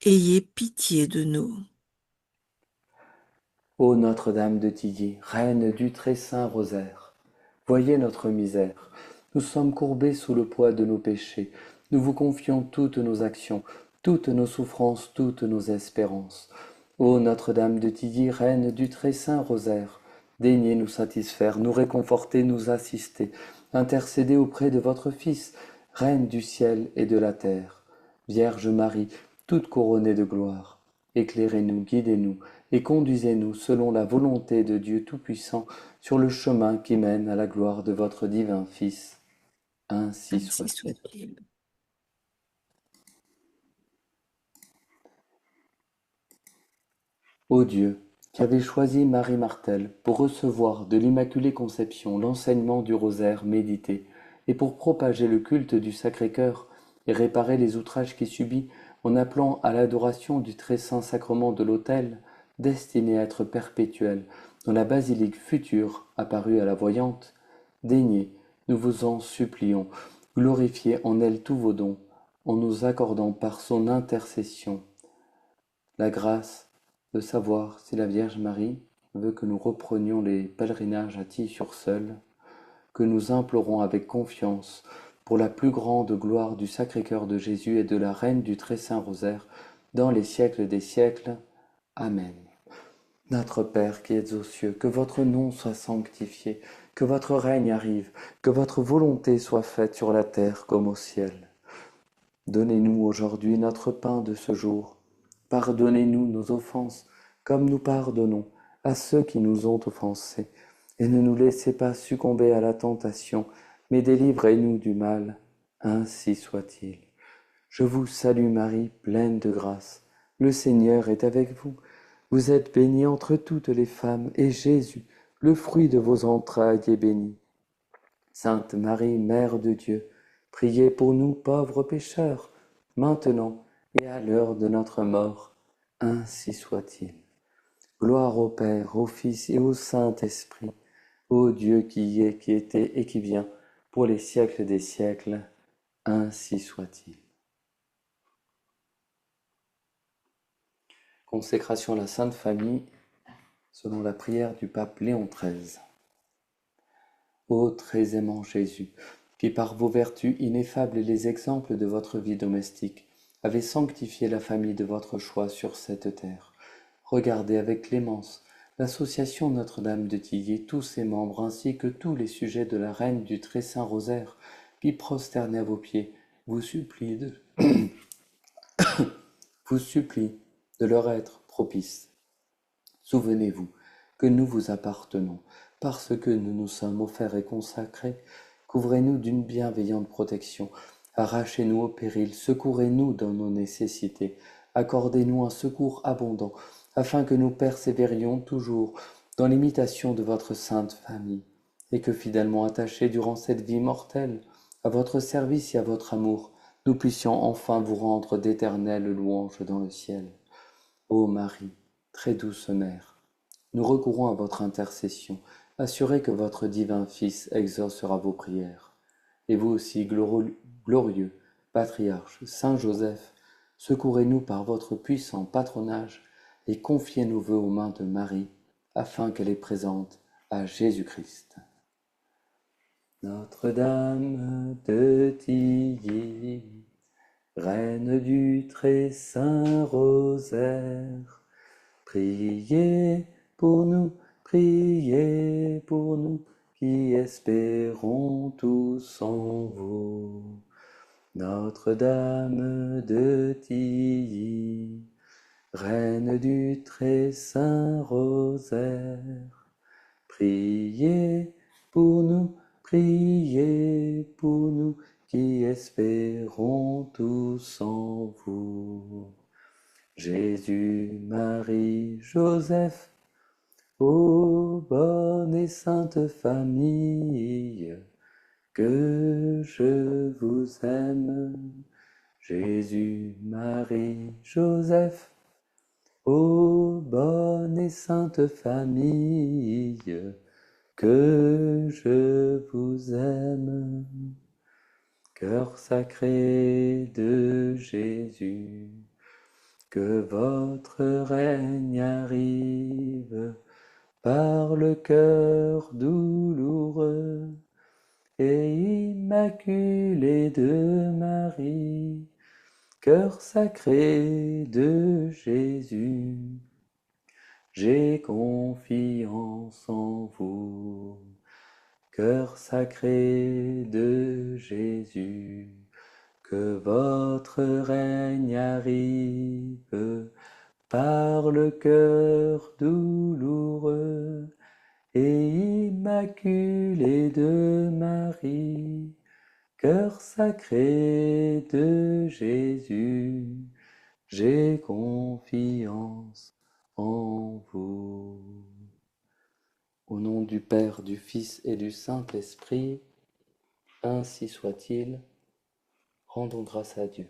Speaker 4: Ayez pitié de nous.
Speaker 1: ô Notre-Dame de Tilly, reine du très saint rosaire, voyez notre misère. Nous sommes courbés sous le poids de nos péchés. Nous vous confions toutes nos actions, toutes nos souffrances, toutes nos espérances. Ô Notre-Dame de Tilly, reine du très saint rosaire, daignez nous satisfaire, nous réconforter, nous assister, intercéder auprès de votre Fils, reine du ciel et de la terre. Vierge Marie, toute couronnée de gloire, éclairez-nous, guidez-nous et conduisez-nous selon la volonté de Dieu Tout-Puissant sur le chemin qui mène à la gloire de votre divin Fils. Ainsi soit-il. Ô Dieu, qui avez choisi Marie Martel pour recevoir de l'Immaculée Conception l'enseignement du rosaire médité, et pour propager le culte du Sacré-Cœur et réparer les outrages qu'il subit en appelant à l'adoration du très saint sacrement de l'autel, destiné à être perpétuel, dans la basilique future apparue à la voyante, daignez, nous vous en supplions, glorifier en elle tous vos dons, en nous accordant par son intercession la grâce de savoir si la Vierge Marie veut que nous reprenions les pèlerinages à Tilly-sur-Seul, que nous implorons avec confiance pour la plus grande gloire du Sacré-Cœur de Jésus et de la Reine du Très Saint Rosaire, dans les siècles des siècles. Amen. Notre Père qui êtes aux cieux, que votre nom soit sanctifié, que votre règne arrive, que votre volonté soit faite sur la terre comme au ciel. Donnez-nous aujourd'hui notre pain de ce jour. Pardonnez-nous nos offenses, comme nous pardonnons à ceux qui nous ont offensés. et ne nous laissez pas succomber à la tentation, mais délivrez-nous du mal. Ainsi soit-il. Je vous salue Marie, pleine de grâce. Le Seigneur est avec vous. Vous êtes bénie entre toutes les femmes, et Jésus, le fruit de vos entrailles, est béni. Sainte Marie, Mère de Dieu, priez pour nous pauvres pécheurs, maintenant et à l'heure de notre mort. Ainsi soit-il. Gloire au Père, au Fils et au Saint-Esprit, ô Dieu qui est, qui était et qui vient, pour les siècles des siècles. Ainsi soit-il. Consécration à la Sainte Famille, selon la prière du pape Léon XIII. Ô très aimant Jésus, qui par vos vertus ineffables et les exemples de votre vie domestique avez sanctifié la famille de votre choix sur cette terre, regardez avec clémence l'association Notre-Dame de Tilliers, tous ses membres, ainsi que tous les sujets de la Reine du Très Saint Rosaire, qui prosternés à vos pieds, vous supplient de leur être propice. Souvenez-vous que nous vous appartenons, parce que nous nous sommes offerts et consacrés. Couvrez-nous d'une bienveillante protection, arrachez-nous au péril, secourez-nous dans nos nécessités, accordez-nous un secours abondant, afin que nous persévérions toujours dans l'imitation de votre sainte famille, et que fidèlement attachés durant cette vie mortelle à votre service et à votre amour, nous puissions enfin vous rendre d'éternelles louanges dans le ciel. Ô Marie, très douce mère, nous recourons à votre intercession, assurez que votre divin Fils exaucera vos prières. Et vous aussi, glorieux patriarche Saint Joseph, secourez-nous par votre puissant patronage et confiez nos vœux aux mains de Marie, afin qu'elle les présente à Jésus-Christ. Notre-Dame de Tilly, Reine du Très Saint Rosaire, priez pour nous qui espérons tous en vous. Notre-Dame de Tilly, Reine du Très Saint Rosaire, priez pour nous qui espérons tous en vous. Jésus, Marie, Joseph, ô bonne et sainte famille, que je vous aime. Jésus, Marie, Joseph, ô bonne et sainte famille, que je vous aime. Cœur sacré de Jésus, que votre règne arrive par le cœur douloureux et immaculé de Marie. Cœur sacré de Jésus, j'ai confiance en vous. Cœur sacré de Jésus, que votre règne arrive par le cœur douloureux et immaculé de Marie. Cœur sacré de Jésus, j'ai confiance en vous. Au nom du Père, du Fils et du Saint-Esprit, ainsi soit-il. Rendons grâce à Dieu.